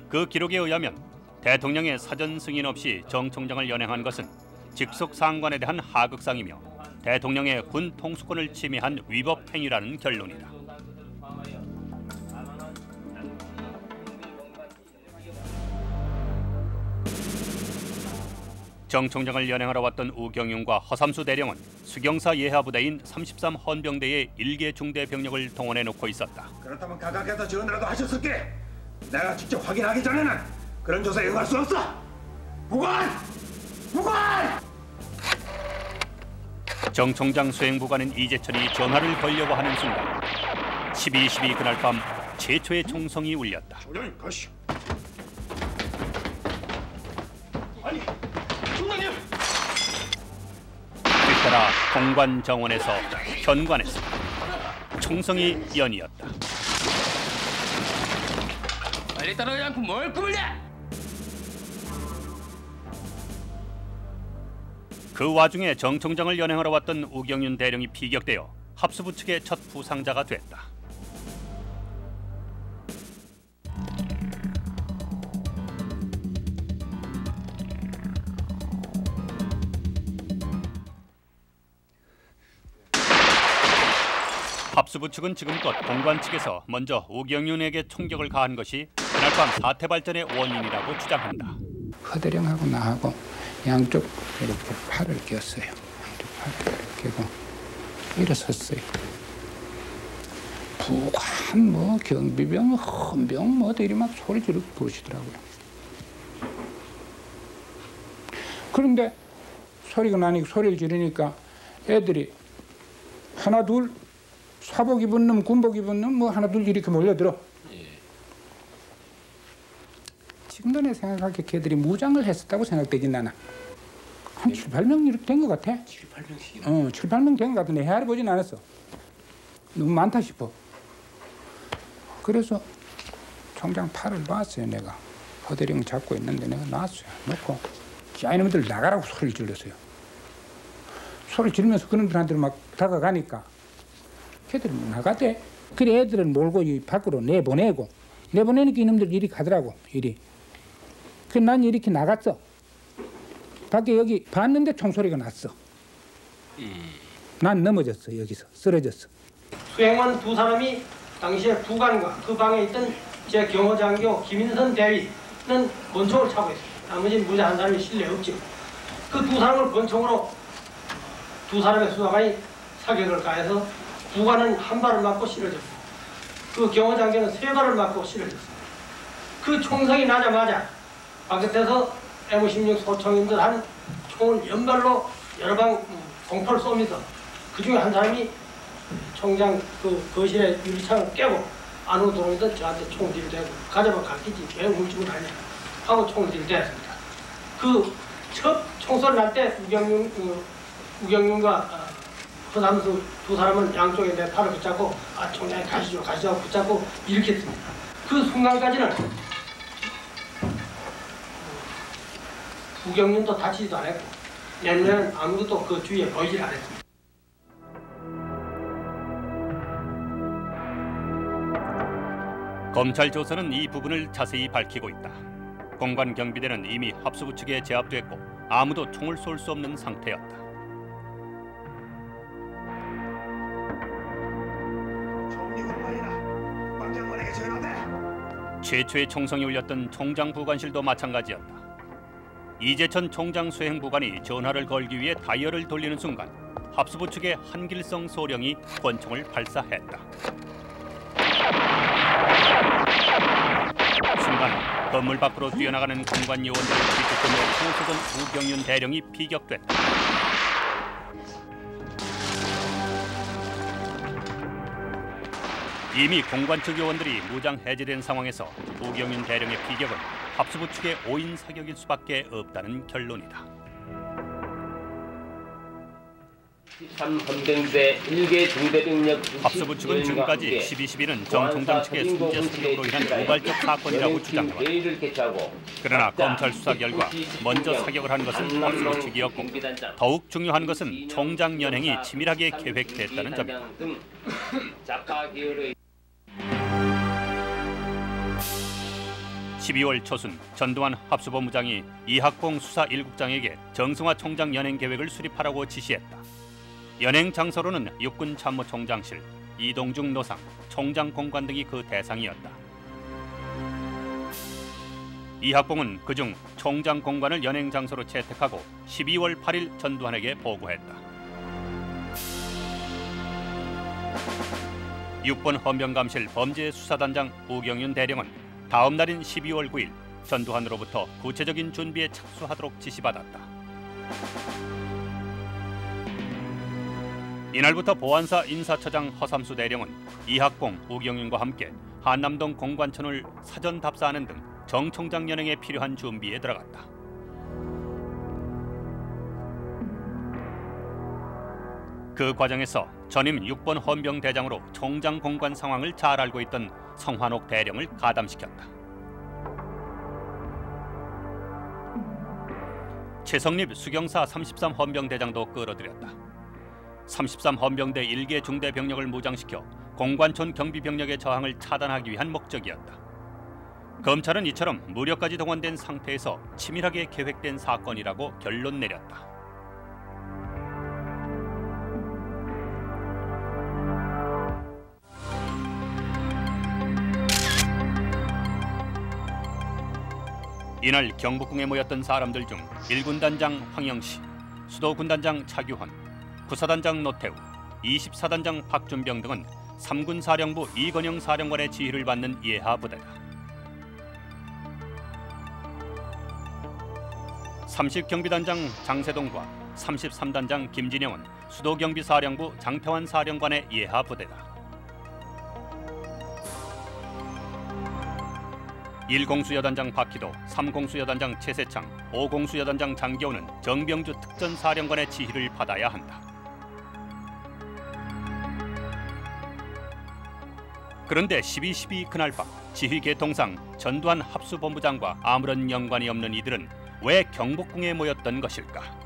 그 기록에 의하면 대통령의 사전 승인 없이 정 총장을 연행한 것은 직속 상관에 대한 하극상이며 대통령의 군 통수권을 침해한 위법 행위라는 결론이다. 정 총장을 연행하러 왔던 우경윤과 허삼수 대령은 수경사 예하부대인 33 헌병대의 1개 중대 병력을 동원해 놓고 있었다. 그렇다면 각각에서 지원이라도 하셨을게. 내가 직접 확인하기 전에는 그런 조사에 응할 수 없어. 부관! 부관! 정 총장 수행부관인 이재천이 전화를 걸려고 하는 순간 12.12 그날 밤 최초의 총성이 울렸다. 조용히 가시오. 그때라 공관 정원에서 현관에서 총성이 연이었다. 빨리 따라오지 않고 뭘 꾸물냐? 그 와중에 정 총장을 연행하러 왔던 우경윤 대령이 피격되어 합수부 측의 첫 부상자가 됐다. 합수부 측은 지금껏 공관 측에서 먼저 우경윤에게 총격을 가한 것이 그날 밤 사태 발전의 원인이라고 주장한다. 허대령하고 나하고 양쪽 이렇게 팔을 꼈어요. 이렇게 팔을 끼고 일어섰어요. 부관 뭐 경비병, 헌병 뭐 이리 막 소리 지르고 부르시더라고요. 그런데 소리가 나니까 소리를 지르니까 애들이 하나 둘 사복 입은 놈, 군복 입은 놈 뭐 하나 둘 이렇게 몰려들어. 지금도 내 생각하기에 걔들이 무장을 했었다고 생각되진 않아. 한 7, 8명 이렇게 된 것 같아. 7, 8명씩이요? 7, 8명 된 것 같은데 헤아려 보진 않았어. 너무 많다 싶어. 그래서 총장 팔을 놨어요, 내가. 허대령 잡고 있는데 내가 놨어요. 놓고 자 이놈들 나가라고 소리를 질렀어요. 소리를 지르면서 그놈들한테 막 다가가니까 걔들은 나가대. 그래 애들은 몰고 이 밖으로 내보내니까 이놈들 이리 가더라고. 이리. 그래서 난 이렇게 나갔어. 밖에 여기 봤는데 총소리가 났어. 난 넘어졌어. 여기서 쓰러졌어. 수행원 두 사람이 당시에 부관과 그 방에 있던 제 경호장교 김인선 대위는 권총을 차고 있어요. 나머지 무대 한 사람이 실내 없죠. 그 두 사람을 권총으로 두 사람의 수사관이 사격을 가해서 부관은 한 발을 맞고 쓰러졌고 그 경호장교는 세 발을 맞고 쓰러졌어요. 그 총성이 나자마자 바깥에서 M16 소총인들 한 총을 연발로 여러 방 공포를 쏘면서 그 중에 한 사람이 총장 그 거실에 유리창을 깨고 안으로 들어오던 저한테 총을 들이대고 가져봐 갔겠지 왜 울지를 하냐 하고 총을 들이대었습니다. 그 첫 총소리 날 때 우경윤과 허삼수 두 사람은 양쪽에 내 팔을 붙잡고 총장이 가시죠 가시죠 붙잡고 일으켰습니다. 그 순간까지는 우경련도 다치지도 않았고 내는 아무것도 그 주위에 보이질 않았습니다. 검찰 조서는 이 부분을 자세히 밝히고 있다. 공관 경비대는 이미 합수부 측에 제압됐고 아무도 총을 쏠 수 없는 상태였다. 최초의 총성이 울렸던 총장 부관실도 마찬가지였다. 이재천 총장 수행부관이 전화를 걸기 위해 다이얼을 돌리는 순간 합수부 측의 한길성 소령이 권총을 발사했다. 순간 건물 밖으로 뛰어나가는 공관 요원들을 뒤쫓으며 총을 쏘던 우경윤 대령이 피격됐다. 이미 공관 측 요원들이 무장 해제된 상황에서 우경윤 대령의 피격은 합수부 측의 오인 사격일 수밖에 없다는 결론이다. 13헌병대 1개 중대병력 합수부 측은 지금까지 12.12는 정 총장 측의 순재 사격으로 인한 우발적 사건이라고 주장해왔다. 그러나 검찰 수사 결과 먼저 사격을 한 것은 합수부 측이었고 더욱 중요한 것은 총장 연행이 치밀하게 계획됐다는 점이다. 12월 초순 전두환 합수본부장이 이학봉 수사 1국장에게 정승화 총장 연행 계획을 수립하라고 지시했다. 연행 장소로는 육군 참모총장실, 이동중 노상, 총장 공관 등이 그 대상이었다. 이학봉은 그중 총장 공관을 연행 장소로 채택하고 12월 8일 전두환에게 보고했다. 6번 헌병감실 범죄수사단장 우경윤 대령은 다음 날인 12월 9일 전두환으로부터 구체적인 준비에 착수하도록 지시받았다. 이날부터 보안사 인사처장 허삼수 대령은 이학봉, 우경윤과 함께 한남동 공관천을 사전 답사하는 등 정 총장 연행에 필요한 준비에 들어갔다. 그 과정에서 전임 6번 헌병대장으로 총장 공관 상황을 잘 알고 있던 성환옥 대령을 가담시켰다. 최성립 수경사 33 헌병대장도 끌어들였다. 33 헌병대 1개 중대 병력을 무장시켜 공관촌 경비 병력의 저항을 차단하기 위한 목적이었다. 검찰은 이처럼 무력까지 동원된 상태에서 치밀하게 계획된 사건이라고 결론 내렸다. 이날 경복궁에 모였던 사람들 중 1군단장 황영시, 수도군단장 차규헌, 구사단장 노태우, 24단장 박준병 등은 3군 사령부 이건영 사령관의 지휘를 받는 예하 부대다. 30경비단장 장세동과 33단장 김진영은 수도경비사령부 장태환 사령관의 예하 부대다. 1공수여단장 박희도, 3공수여단장 최세창, 5공수여단장 장기호는 정병주 특전사령관의 지휘를 받아야 한다. 그런데 12.12 그날 밤 지휘 계통상 전두환 합수본부장과 아무런 연관이 없는 이들은 왜 경복궁에 모였던 것일까?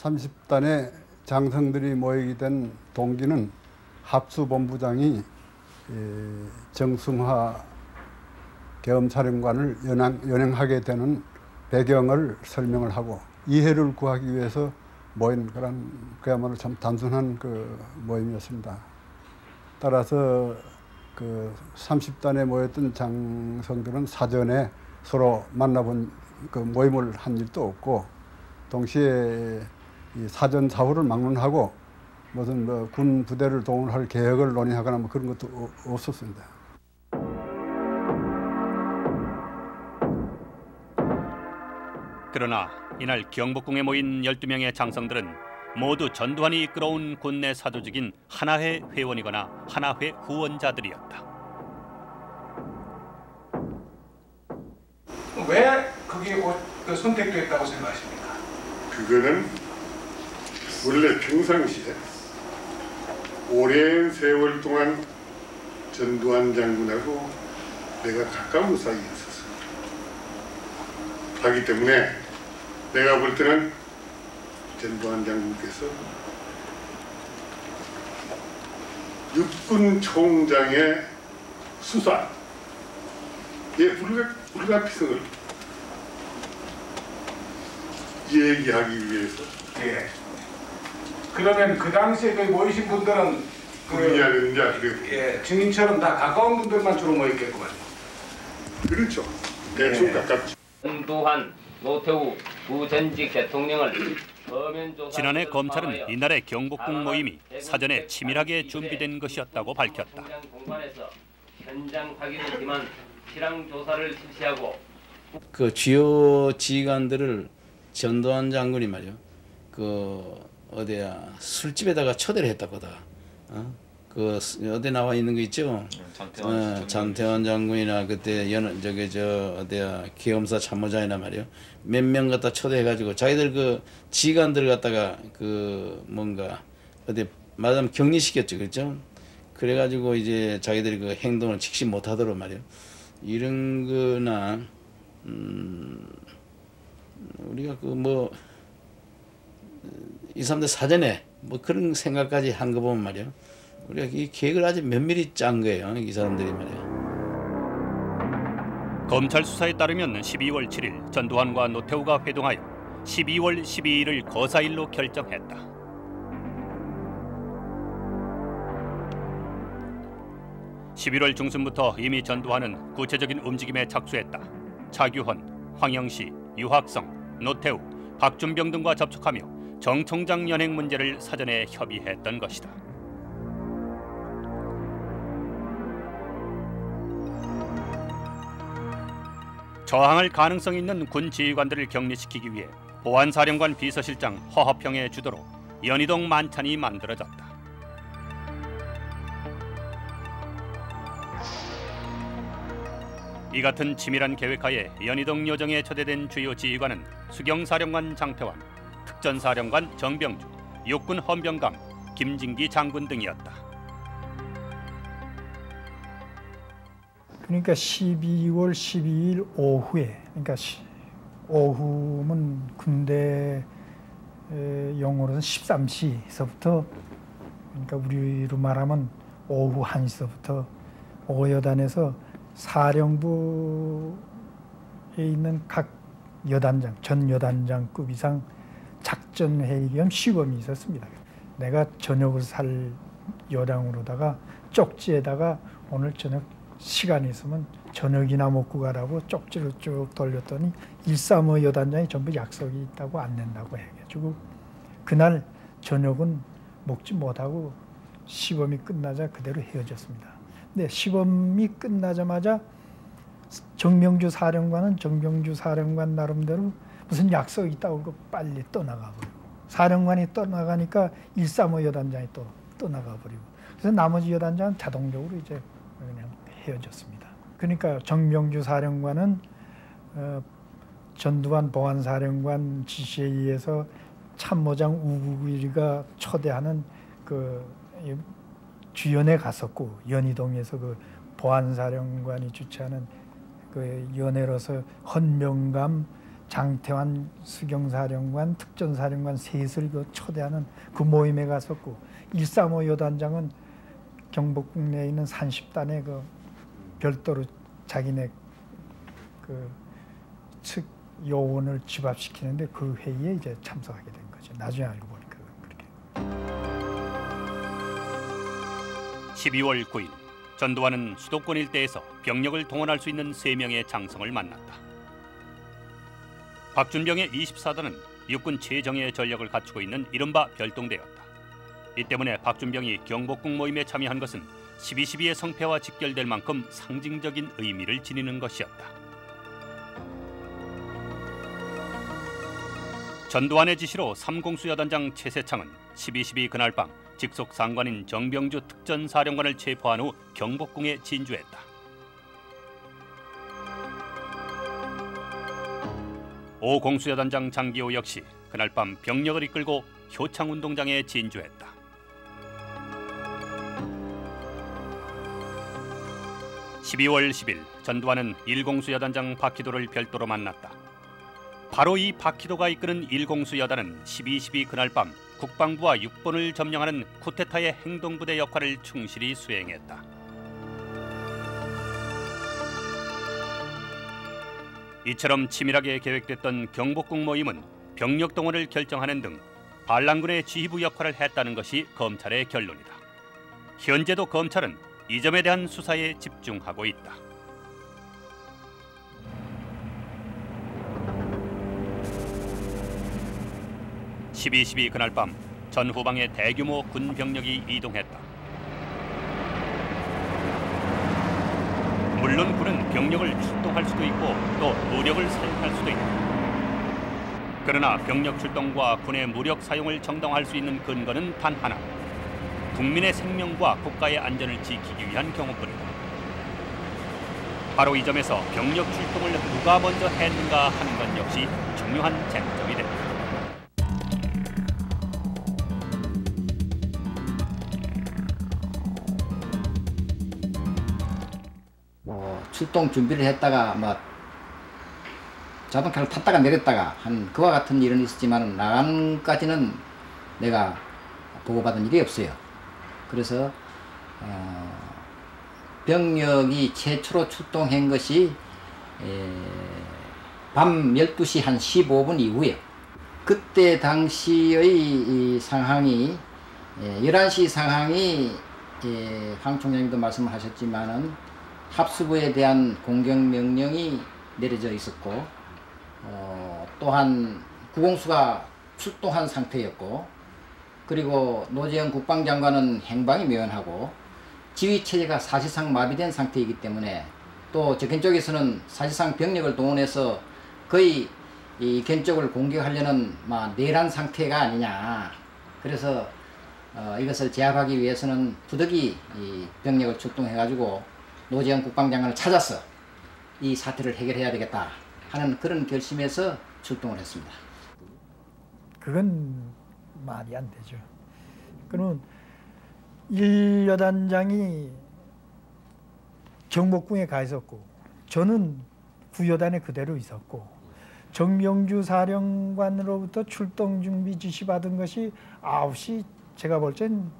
(30단의) 장성들이 모이게 된 동기는 합수본부장이 정승화 계엄사령관을 연행하게 되는 배경을 설명을 하고 이해를 구하기 위해서 모인 그런 그야말로 참 단순한 그 모임이었습니다. 따라서 그 30단에 모였던 장성들은 사전에 서로 만나본 그 모임을 한 일도 없고 동시에 이 사전 사후를 막론하고 무슨 뭐 군 부대를 동원할 계획을 논의하거나 뭐 그런 것도 없었습니다. 그러나 이날 경복궁에 모인 12명의 장성들은 모두 전두환이 이끌어온 군내 사조직인 하나회 회원이거나 하나회 후원자들이었다. 왜 그게 선택됐다고 생각하십니까? 그거는 원래 평상시에 오랜 세월 동안 전두환 장군하고 내가 가까운 사이에 있었어. 하기 때문에 내가 볼 때는 전두환 장군께서 육군 총장의 수사에 불가피성을 얘기하기 위해서. 예. 그러면 그 당시에 거기 모이신 분들은 증인처럼 다 가까운 분들만 주로 모였겠구만. 그렇죠. 대충 가깝죠. 전두환, 노태우 두 전직 대통령을 지난해 검찰은 이날의 경복궁 모임이 사전에 치밀하게 준비된 것이었다고 밝혔다. 공간에서 현장 확인했지만 실황 조사를 실시하고 그 주요 지휘관들을 전두환 장군이 말이요. 술집에다가 초대를 했다거다. 그 어디 나와 있는 거 있죠? 장태환 장군이나 그때 계엄사 참모장이나 말이요. 몇 명 갖다 초대해가지고 자기들 그 지휘관들 갖다가 뭔가 어디 말하자면 격리시켰죠, 그렇죠? 그래가지고 이제 자기들이 그 행동을 직시 못하도록 말이요. 이런 거나 우리가 이 사람들 사전에 그런 생각까지 한 거 보면 말이야. 우리가 이 계획을 아주 면밀히 짠 거예요. 이 사람들이 말이야. 검찰 수사에 따르면 12월 7일 전두환과 노태우가 회동하여 12월 12일을 거사일로 결정했다. (11월) 중순부터 이미 전두환은 구체적인 움직임에 착수했다. 차규헌, 황영시, 유학성, 노태우, 박준병 등과 접촉하며 정 총장 연행 문제를 사전에 협의했던 것이다. 저항할 가능성이 있는 군 지휘관들을 격리시키기 위해 보안사령관 비서실장 허화평의 주도로 연희동 만찬이 만들어졌다. 이 같은 치밀한 계획하에 연희동 요정에 초대된 주요 지휘관은 수경사령관 장태환, 특전사령관 정병주, 육군 헌병감 김진기 장군 등이었다. 그러니까 12월 12일 오후에, 그러니까 오후면 군대 용어로는 13시서부터, 그러니까 우리로 말하면 오후 1시서부터 오여단에서 사령부에 있는 각 여단장, 전 여단장급 이상 작전회의 겸 시범이 있었습니다. 내가 저녁을 살 여량으로다가 쪽지에다가 오늘 저녁 시간이 있으면 저녁이나 먹고 가라고 쪽지를 쭉 돌렸더니 135 여단장이 전부 약속이 있다고 안 낸다고 해가지고 그날 저녁은 먹지 못하고 시범이 끝나자 그대로 헤어졌습니다. 근데 시범이 끝나자마자 정병주 사령관은 정병주 사령관 나름대로 무슨 약속이 있다고 그러고 빨리 떠나가버리고 사령관이 떠나가니까 135 여단장이 또 떠나가버리고 그래서 나머지 여단장은 자동적으로 이제 그냥 헤어졌습니다. 그러니까 정병주 사령관은 전두환 보안사령관 지시에 의해서 참모장 우국일이가 초대하는 그 주연에 갔었고 연희동에서 그 보안사령관이 주최하는 그 연회로서 헌병감, 장태환 수경사령관, 특전사령관 셋을 그 초대하는 그 모임에 갔었고 135 여단장은 경복궁 내에 있는 산십단에 그 별도로 자기네 그 측 요원을 집합시키는데 그 회의에 이제 참석하게 된 거죠. 나중에 알고 보니까 그렇게. 12월 9일 전두환은 수도권 일대에서 병력을 동원할 수 있는 3명의 장성을 만났다. 박준병의 24단은 육군 최정예의 전력을 갖추고 있는 이른바 별동대였다. 이 때문에 박준병이 경복궁 모임에 참여한 것은 12.12의 성패와 직결될 만큼 상징적인 의미를 지니는 것이었다. 전두환의 지시로 삼공수 여단장 최세창은 12.12 그날 밤 직속 상관인 정병주 특전사령관을 체포한 후 경복궁에 진주했다. 오 공수여단장 장기호 역시 그날 밤 병력을 이끌고 효창운동장에 진주했다. (12월 10일) 전두환은 일공수 여단장 박희도를 별도로 만났다. 바로 이 박희도가 이끄는 일공수 여단은 12.12 그날 밤 국방부와 육본을 점령하는 쿠데타의 행동부대 역할을 충실히 수행했다. 이처럼 치밀하게 계획됐던 경복궁 모임은 병력 동원을 결정하는 등 반란군의 지휘부 역할을 했다는 것이 검찰의 결론이다. 현재도 검찰은 이 점에 대한 수사에 집중하고 있다. (12.12) 그날 밤 전후방에 대규모 군 병력이 이동했다. 물론 군은 병력을 출동할 수도 있고 또 무력을 사용할 수도 있다. 그러나 병력 출동과 군의 무력 사용을 정당화할 수 있는 근거는 단 하나. 국민의 생명과 국가의 안전을 지키기 위한 경우뿐이다. 바로 이 점에서 병력 출동을 누가 먼저 했는가 하는 것 역시 중요한 쟁점이 된다. 출동 준비를 했다가 자동차를 탔다가 내렸다가 한 그와 같은 일은 있었지만 나간까지는 내가 보고받은 일이 없어요. 그래서 병력이 최초로 출동한 것이 밤 12시 한 15분 이후에 그때 당시의 이 상황이 11시 상황이 황 총장님도 말씀하셨지만은 합수부에 대한 공격 명령이 내려져 있었고 또한 구공수가 출동한 상태였고 그리고 노재현 국방장관은 행방이 묘연하고 지휘체제가 사실상 마비된 상태이기 때문에 또 적현 쪽에서는 사실상 병력을 동원해서 거의 이 견 쪽을 공격하려는 내란 상태가 아니냐. 그래서 이것을 제압하기 위해서는 부득이 이 병력을 출동해가지고 노재현 국방장관을 찾아서 이 사태를 해결해야 되겠다 하는 그런 결심에서 출동을 했습니다. 그건 말이 안 되죠. 그러면 1여단장이 경복궁에 가 있었고 저는 9여단에 그대로 있었고 정병주 사령관으로부터 출동 준비 지시 받은 것이 9시 제가 볼 땐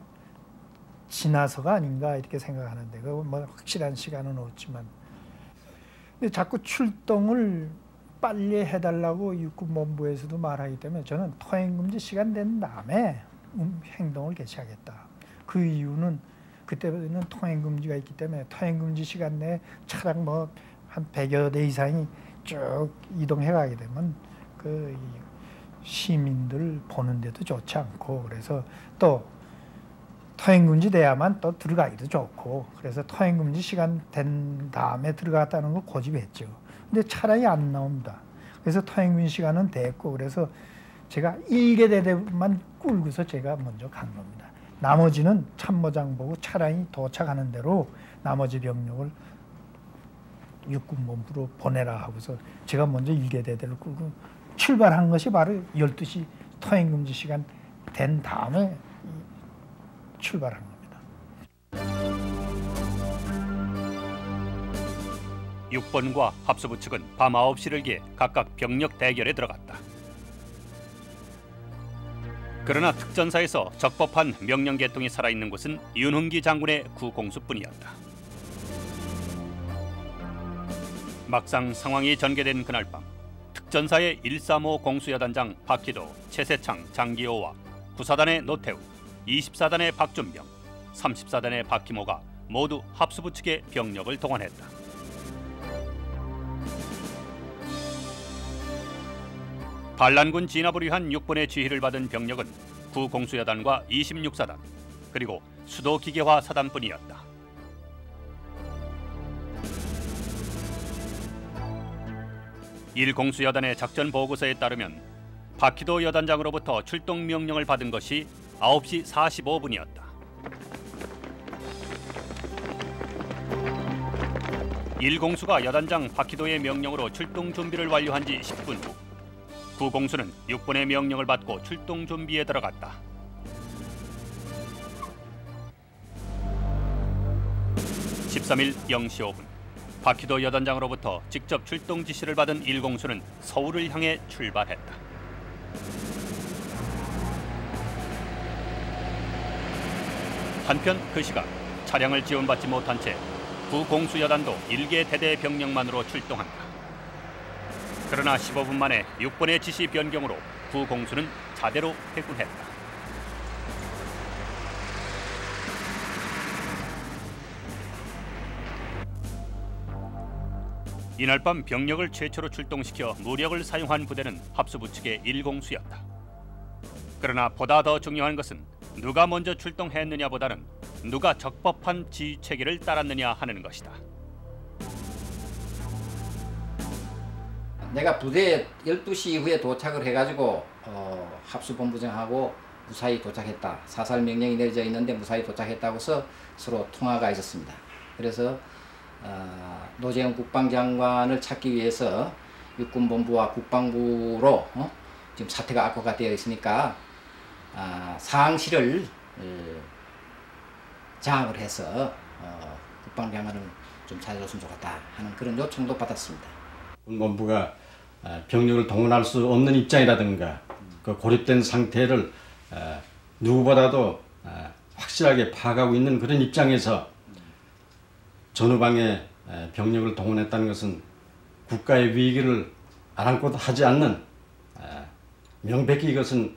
지나서가 아닌가 이렇게 생각하는데 그 확실한 시간은 없지만 근데 자꾸 출동을 빨리 해달라고 육군본부에서도 말하기 때문에 저는 통행금지 시간 된 다음에 행동을 개시하겠다. 그 이유는 그때는 통행금지가 있기 때문에 통행금지 시간 내에 차량 한 100여 대 이상이 쭉 이동해 가게 되면 그 시민들 보는데도 좋지 않고 그래서 또 통행금지 돼야만 또 들어가기도 좋고 그래서 통행금지 시간 된 다음에 들어갔다는 걸 고집했죠. 근데 차량이 안 나옵니다. 그래서 통행금지 시간은 됐고 그래서 제가 1계대만 끌고서 제가 먼저 간 겁니다. 나머지는 참모장 보고 차량이 도착하는 대로 나머지 병력을 육군본부로 보내라 하고서 제가 먼저 1계대를 끌고 출발한 것이 바로 12시 통행금지 시간 된 다음에 출발한 겁니다. 육본과 합수부 측은 밤 9시를 기해 각각 병력 대결에 들어갔다. 그러나 특전사에서 적법한 명령 계통이 살아있는 곳은 윤흥기 장군의 구공수뿐이었다. 막상 상황이 전개된 그날 밤 특전사의 135 공수여단장 박희도, 최세창, 장기호와 9사단의 노태우, 24단의 박준병, 34단의 박희모가 모두 합수부 측의 병력을 동원했다. 반란군 진압을 위한 육본의 지휘를 받은 병력은 구공수여단과 26사단 그리고 수도기계화 사단뿐이었다. 일공수여단의 작전 보고서에 따르면 박희도 여단장으로부터 출동 명령을 받은 것이 9시 45분이었다. 일공수가 여단장 박희도의 명령으로 출동 준비를 완료한 지 10분 후 구공수는 육본의 명령을 받고 출동 준비에 들어갔다. 13일 0시 5분 박희도 여단장으로부터 직접 출동 지시를 받은 일공수는 서울을 향해 출발했다. 한편 그 시각 차량을 지원받지 못한 채 구공수 여단도 1개 대대 병력만으로 출동한다. 그러나 15분 만에 6번의 지시 변경으로 구공수는 자대로 회군했다. 이날 밤 병력을 최초로 출동시켜 무력을 사용한 부대는 합수부 측의 일공수였다. 그러나 보다 더 중요한 것은 누가 먼저 출동했느냐보다는 누가 적법한 지휘 체계를 따랐느냐 하는 것이다. 내가 부대에 12시 이후에 도착을 해가지고 합수본부장하고 무사히 도착했다. 사살 명령이 내려져 있는데 무사히 도착했다고 해서 서로 통화가 있었습니다. 그래서 노재현 국방장관을 찾기 위해서 육군본부와 국방부로 지금 사태가 악화가 되어 있으니까 상황실을 장악을 해서 국방장관을 좀 찾아줬으면 좋겠다 하는 그런 요청도 받았습니다. 군본부가 병력을 동원할 수 없는 입장이라든가 그 고립된 상태를 누구보다도 확실하게 파악하고 있는 그런 입장에서 전후방에 병력을 동원했다는 것은 국가의 위기를 아랑곳 하지 않는 명백히 이것은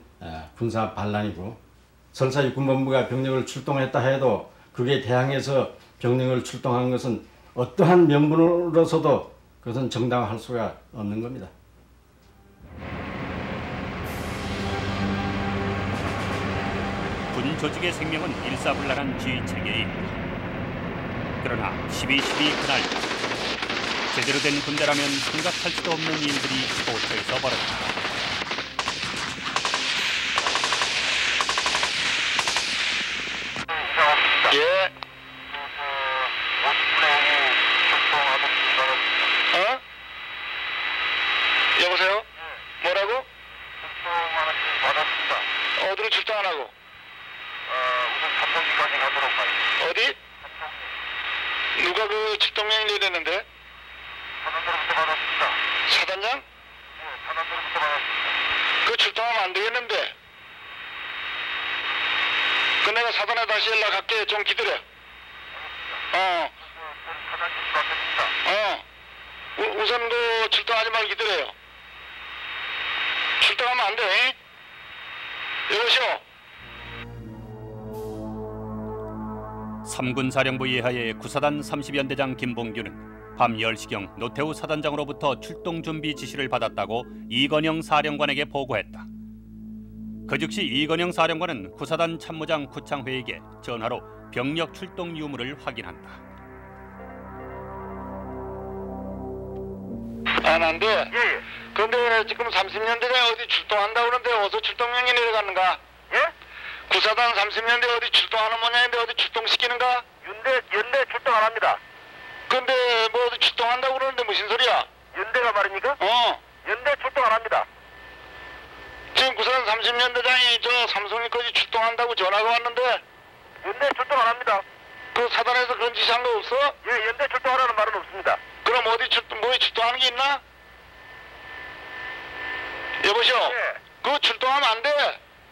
군사 반란이고, 설사 육군본부가 병력을 출동했다 해도 그게 대항해서 병력을 출동한 것은 어떠한 명분으로서도 그것은 정당화할 수가 없는 겁니다. 군 조직의 생명은 일사불란한 지휘 체계에 있다. 그러나 12.12 그날 제대로 된 군대라면 생각할 수도 없는 일들이 도처에서 벌어졌다. 예. 50분에 여보세요? 뭐라고? 받았습니다. 어디로 출동 안 하고? 우선 삼성기까지 가도록 하겠습니다. 어디? 누가 그 출동명령 내렸는데? 사단으로부터 받았습니다. 사단장? 네, 사단으로부터 받았습니다. 그 출동하면 안 되겠는데? 그 내가 사단에 다시 연락할게. 좀 기다려. 사단님 받습니다. 우선 그 출동하지 말고 기다려요. 출동하면 안 돼. 여보시오? 3군 사령부 예하의 구사단 30연대장 김봉규는 밤 10시경 노태우 사단장으로부터 출동 준비 지시를 받았다고 이건영 사령관에게 보고했다. 그 즉시 이건영 사령관은 구사단 참모장 구창회에게 전화로 병력 출동 유무를 확인한다. 안 돼? 예. 그런데 지금 30년대에 어디 출동한다고 그러는데 어디서 출동명이 내려갔는가? 예? 구사단 30년대 어디 출동하는 모양인데 어디 출동시키는가? 연대 출동 안 합니다. 근데 뭐 어디 출동한다고 그러는데 무슨 소리야? 연대가 말입니까? 연대 출동 안 합니다. 지금 구사단 30년대장이 저 삼성이까지 출동한다고 전화가 왔는데 연대 출동 안 합니다. 그 사단에서 그런 지시한 거 없어? 예, 연대 출동하라는 말은 없습니다. 그럼 어디 출동하는 게 있나? 여보시오? 예. 그거 출동하면 안 돼.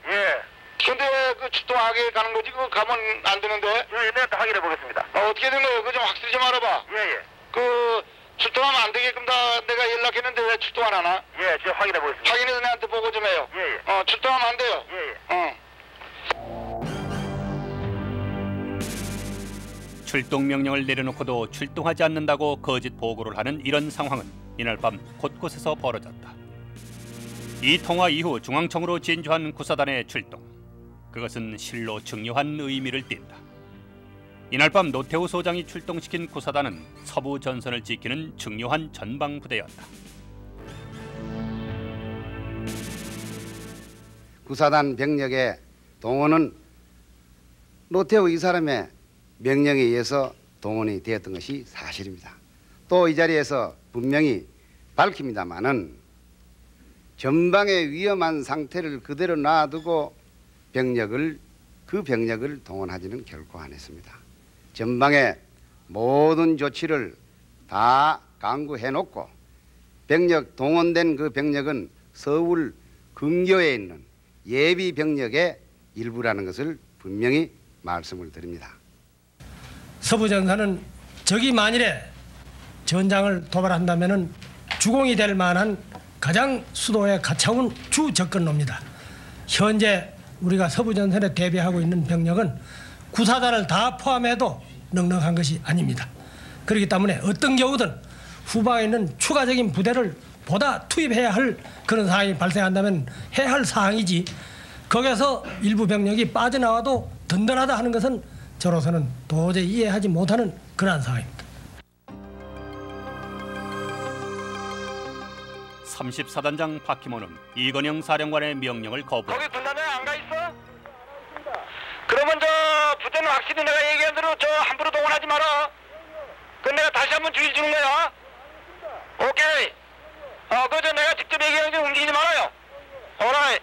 예. 근데 그 출동하게 가는 거지 그거 가면 안 되는데. 얘네한테 확인해 보겠습니다. 어떻게 된 거예요? 그거 좀 확실히 좀 알아봐. 예. 그 출동하면 안 되게끔 내가 연락했는데 왜 출동 안 하나? 예, 제가 확인해 보겠습니다. 확인해서 내한테 보고 좀 해요. 예. 출동하면 안 돼요. 예. 출동 명령을 내려놓고도 출동하지 않는다고 거짓 보고를 하는 이런 상황은 이날 밤 곳곳에서 벌어졌다. 이 통화 이후 중앙청으로 진주한 구사단의 출동. 그것은 실로 중요한 의미를 띈다. 이날 밤 노태우 소장이 출동시킨 구사단은 서부 전선을 지키는 중요한 전방부대였다. 구사단 병력의 동원은 노태우 이 사람의 명령에 의해서 동원이 되었던 것이 사실입니다. 또 이 자리에서 분명히 밝힙니다마는 전방의 위험한 상태를 그대로 놔두고 그 병력을 동원하지는 결코 안 했습니다. 전방의 모든 조치를 다 강구해놓고 동원된 그 병력은 서울 근교에 있는 예비 병력의 일부라는 것을 분명히 말씀을 드립니다. 서부전선은 적이 만일에 전장을 도발한다면 주공이 될 만한 가장 수도에 가차운 주 접근로입니다. 현재 우리가 서부전선에 대비하고 있는 병력은 구사단을 다 포함해도 넉넉한 것이 아닙니다. 그렇기 때문에 어떤 경우든 후방에 있는 추가적인 부대를 보다 투입해야 할 그런 상황이 발생한다면 해야 할 사항이지, 거기에서 일부 병력이 빠져나와도 든든하다 하는 것은 저로서는 도저히 이해하지 못하는 그러한 상황입니다. 34단장 박희모는 이건영 사령관의 명령을 거부. 거기 군단에 안 가 있어? 그러면 저 부대는 확실히 내가 얘기한 대로 저 함부로 동원하지 마라. 그럼 내가 다시 한번 주의 주는 거야. 오케이. 그저 내가 직접 얘기한 게 움직이지 말아요. 오라이.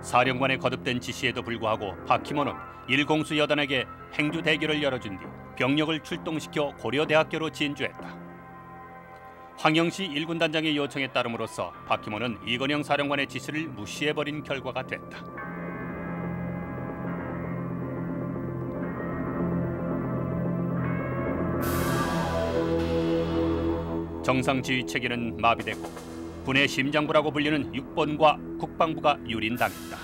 사령관의 거듭된 지시에도 불구하고 박희모는 일공수 여단에게 행주 대교를 열어준 뒤 병력을 출동시켜 고려대학교로 진주했다. 황영시 1군 단장의 요청에 따름으로써 박희모는 이건영 사령관의 지시를 무시해버린 결과가 됐다. 정상지휘 체계는 마비됐고 군의 심장부라고 불리는 6번과 국방부가 유린당했다.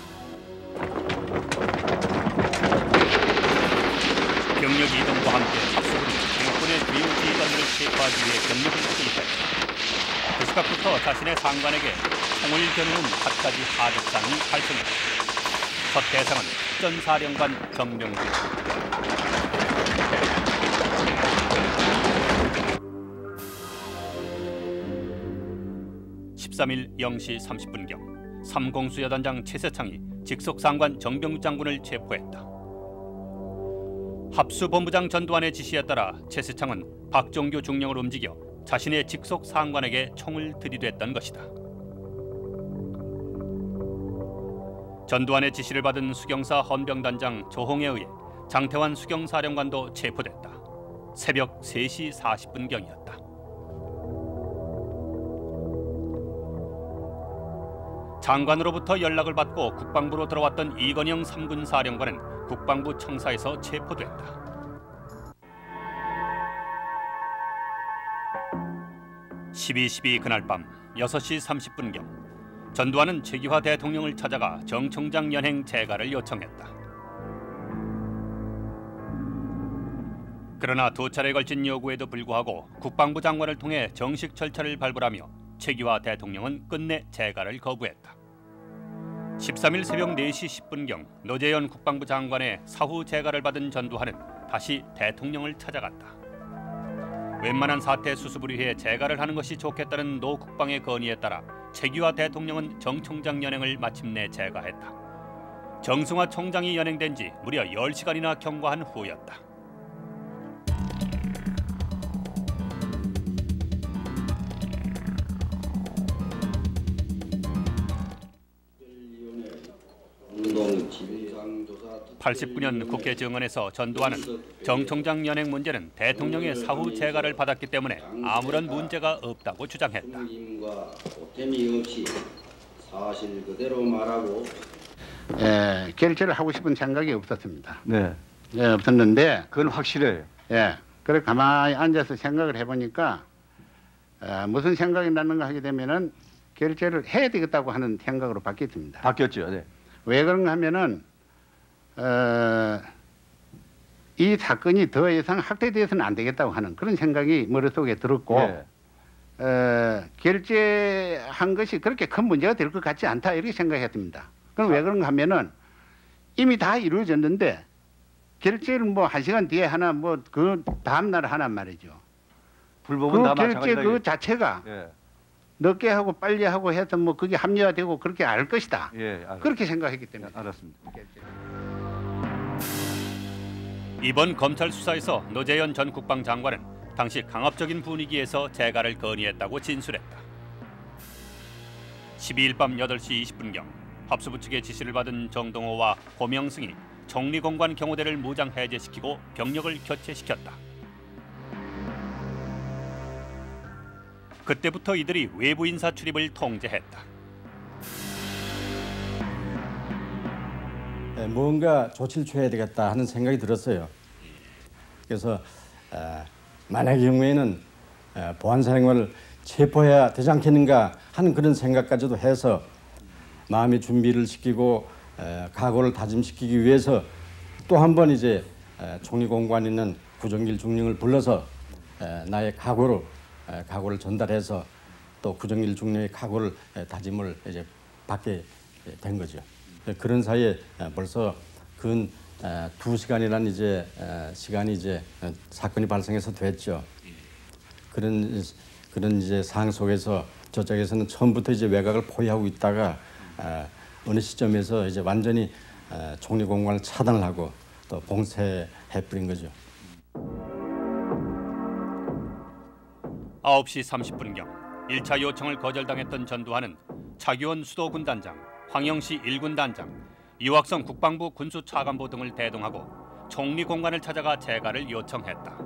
병력 이동과 함께 합수군이 일본의 주요 지휘관들을 체포하기 위해 병력을 투입했다. 그 시각부터 자신의 상관에게 총을 겨누는 갖가지 하극상이 발생했다. 첫 대상은 특전사령관 정병주였다. 13일 0시 30분경 삼공수 여단장 최세창이 직속상관 정병주 장군을 체포했다. 합수본부장 전두환의 지시에 따라 최세창은 박종규 중령을 움직여 자신의 직속상관에게 총을 들이댔던 것이다. 전두환의 지시를 받은 수경사 헌병단장 조홍에 의해 장태환 수경사령관도 체포됐다. 새벽 3시 40분경이었다. 장관으로부터 연락을 받고 국방부로 들어왔던 이건영 3군 사령관은 국방부 청사에서 체포됐다. 12.12 그날 밤 6시 30분경 전두환은 최기화 대통령을 찾아가 정 총장 연행 재가를 요청했다. 그러나 2차례에 걸친 요구에도 불구하고 국방부 장관을 통해 정식 절차를 밟으라며 최기화 대통령은 끝내 재가를 거부했다. 13일 새벽 4시 10분경 노재현 국방부 장관의 사후 재가를 받은 전두환은 다시 대통령을 찾아갔다. 웬만한 사태 수습을 위해 재가를 하는 것이 좋겠다는 노 국방의 건의에 따라 최기화 대통령은 정 총장 연행을 마침내 재가했다. 정승화 총장이 연행된 지 무려 10시간이나 경과한 후였다. (89년) 국회 정원에서 전두환은 정 총장 연행 문제는 대통령의 사후 재가를 받았기 때문에 아무런 문제가 없다고 주장했다. 사실 그대로 말하고 결제를 하고 싶은 생각이 없었습니다. 네. 없었는데 그건 확실해요. 그래 가만히 앉아서 생각을 해보니까 무슨 생각이 났는가 하게 되면은 결제를 해야 되겠다고 하는 생각으로 바뀌었습니다. 바뀌었죠. 네. 왜 그런가 하면은 이 사건이 더 이상 확대돼서는 안 되겠다고 하는 그런 생각이 머릿속에 들었고 결제한 것이 그렇게 큰 문제가 될 것 같지 않다 이렇게 생각했습니다. 그럼 왜 그런가 하면은 이미 다 이루어졌는데 결제를 뭐 1시간 뒤에 하나 뭐 그 다음날 하나 말이죠. 불법은 다 결제 마찬가지다. 그 자체가 늦게 하고 빨리 하고 해서 뭐 그게 합리화되고 그렇게 알 것이다. 그렇게 생각했기 때문에. 알았습니다. 이번 검찰 수사에서 노재현 전 국방장관은 당시 강압적인 분위기에서 재가를 건의했다고 진술했다. 12일 밤 8시 20분경 합수부 측의 지시를 받은 정동호와 고명승이 정리공관 경호대를 무장 해제시키고 병력을 교체시켰다. 그때부터 이들이 외부 인사 출입을 통제했다. 뭔가 조치를 취해야 되겠다 하는 생각이 들었어요. 그래서 만약의 경우에는 보안사령관을 체포해야 되지 않겠는가 하는 그런 생각까지도 해서 마음의 준비를 시키고 각오를 다짐시키기 위해서 또 한 번 이제 총리공관에 있는 구정길 중령을 불러서 나의 각오를 전달해서 또 구정길 중령의 각오를 다짐을 이제 받게 된 거죠. 그런 사이에 벌써 근 2시간이라는 이제 시간이 이제 사건이 발생해서 됐죠. 그런 이제 상황 속에서 저쪽에서는 처음부터 이제 외곽을 포위하고 있다가 어느 시점에서 이제 완전히 총리공관을 차단을 하고 또 봉쇄해버린 거죠. 9시 30분경 1차 요청을 거절당했던 전두환은 차기원 수도군단장, 황영시 1군 단장, 이확성 국방부 군수차관보 등을 대동하고 총리공관을 찾아가 재가를 요청했다.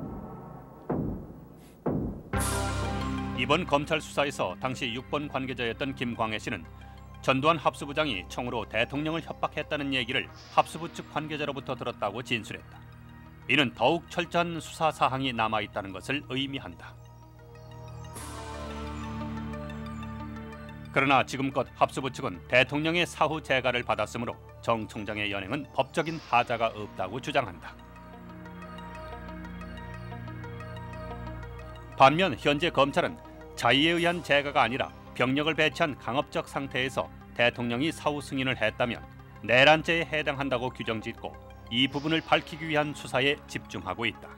이번 검찰 수사에서 당시 6번 관계자였던 김광혜 씨는 전두환 합수부장이 총으로 대통령을 협박했다는 얘기를 합수부 측 관계자로부터 들었다고 진술했다. 이는 더욱 철저한 수사 사항이 남아있다는 것을 의미한다. 그러나 지금껏 합수부 측은 대통령의 사후 재가를 받았으므로 정 총장의 연행은 법적인 하자가 없다고 주장한다. 반면 현재 검찰은 자의에 의한 재가가 아니라 병력을 배치한 강압적 상태에서 대통령이 사후 승인을 했다면 내란죄에 해당한다고 규정짓고 이 부분을 밝히기 위한 수사에 집중하고 있다.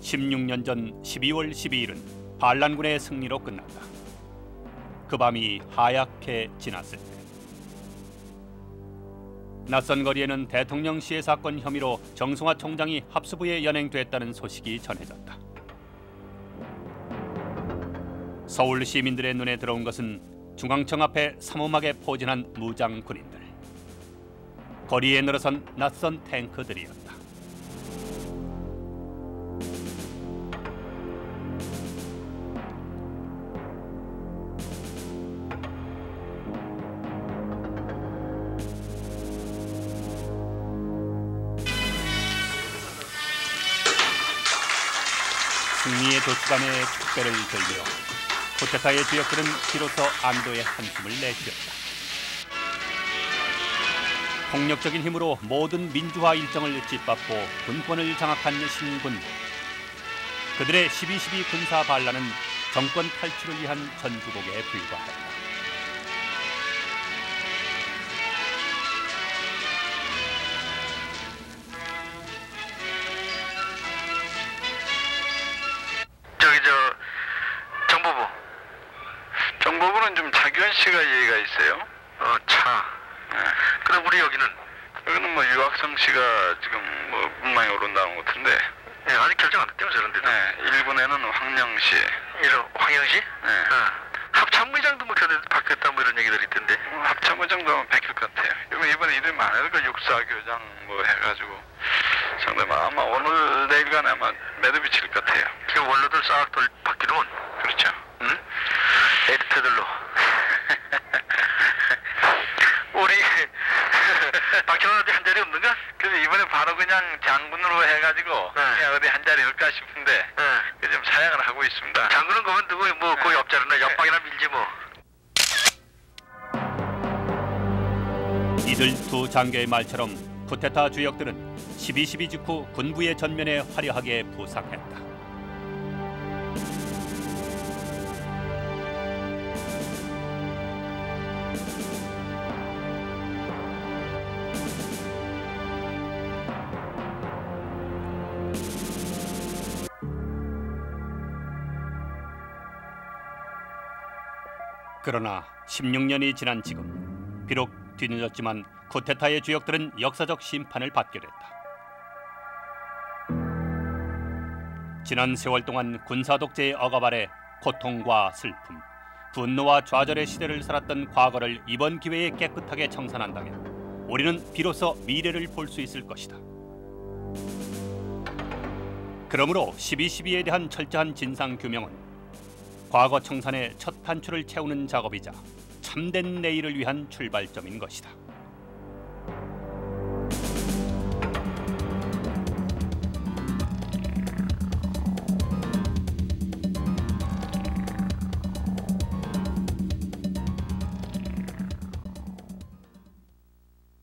(16년) 전 12월 12일은 반란군의 승리로 끝났다. 그 밤이 하얗게 지났을 때 낯선 거리에는 대통령 시해 사건 혐의로 정승화 총장이 합수부에 연행됐다는 소식이 전해졌다. 서울 시민들의 눈에 들어온 것은 중앙청 앞에 삼엄하게 포진한 무장 군인들. 거리에 늘어선 낯선 탱크들이었다. 승리의 도취감에 축배를 들며 쿠데타의 주역들은 비로소 안도의 한숨을 내쉬었다. 폭력적인 힘으로 모든 민주화 일정을 짓밟고 군권을 장악한 신군. 그들의 12.12 군사 반란은 정권 탈출을 위한 전주곡에 불과했다. 정보부는 좀 차기원 씨가 얘기가 있어요. 그럼 우리 여기는 뭐 유학성 씨가 지금 뭐 분명히 오른다는 것 같은데. 네, 아직 결정 안 됐대요, 저런데. 네, 1군에는 황영 씨. 황영 씨? 네. 합참의장도 뭐 견해 바뀌었다 뭐 이런 얘기들이 있던데. 합참의장도 아마 바뀔 것 같아요. 이번에 이름이 많으니까 육사교장 뭐 해가지고 상당히 아마 오늘 내일간에 아마 매듭이 칠 것 같아요. 그 원로들 싹 바뀌면. 그렇죠. 응? 에디터들로. 우리 박형아한테 한 자리 없는가? 그래서 이번에 바로 그냥 장군으로 해가지고 그냥 어디 한 자리 할까 싶은데 좀 사양을 하고 있습니다. 장군은 그만두고 뭐 거기 없잖아. 옆방이나 밀지 뭐. 이들 두 장교의 말처럼 쿠데타 주역들은 12.12 직후 군부의 전면에 화려하게 부상했다. 그러나 16년이 지난 지금 비록 뒤늦었지만 쿠데타의 주역들은 역사적 심판을 받게 됐다. 지난 세월 동안 군사 독재의 억압 아래 고통과 슬픔, 분노와 좌절의 시대를 살았던 과거를 이번 기회에 깨끗하게 청산한다면 우리는 비로소 미래를 볼 수 있을 것이다. 그러므로 12.12에 대한 철저한 진상규명은 과거 청산의 첫 단추를 채우는 작업이자 참된 내일을 위한 출발점인 것이다.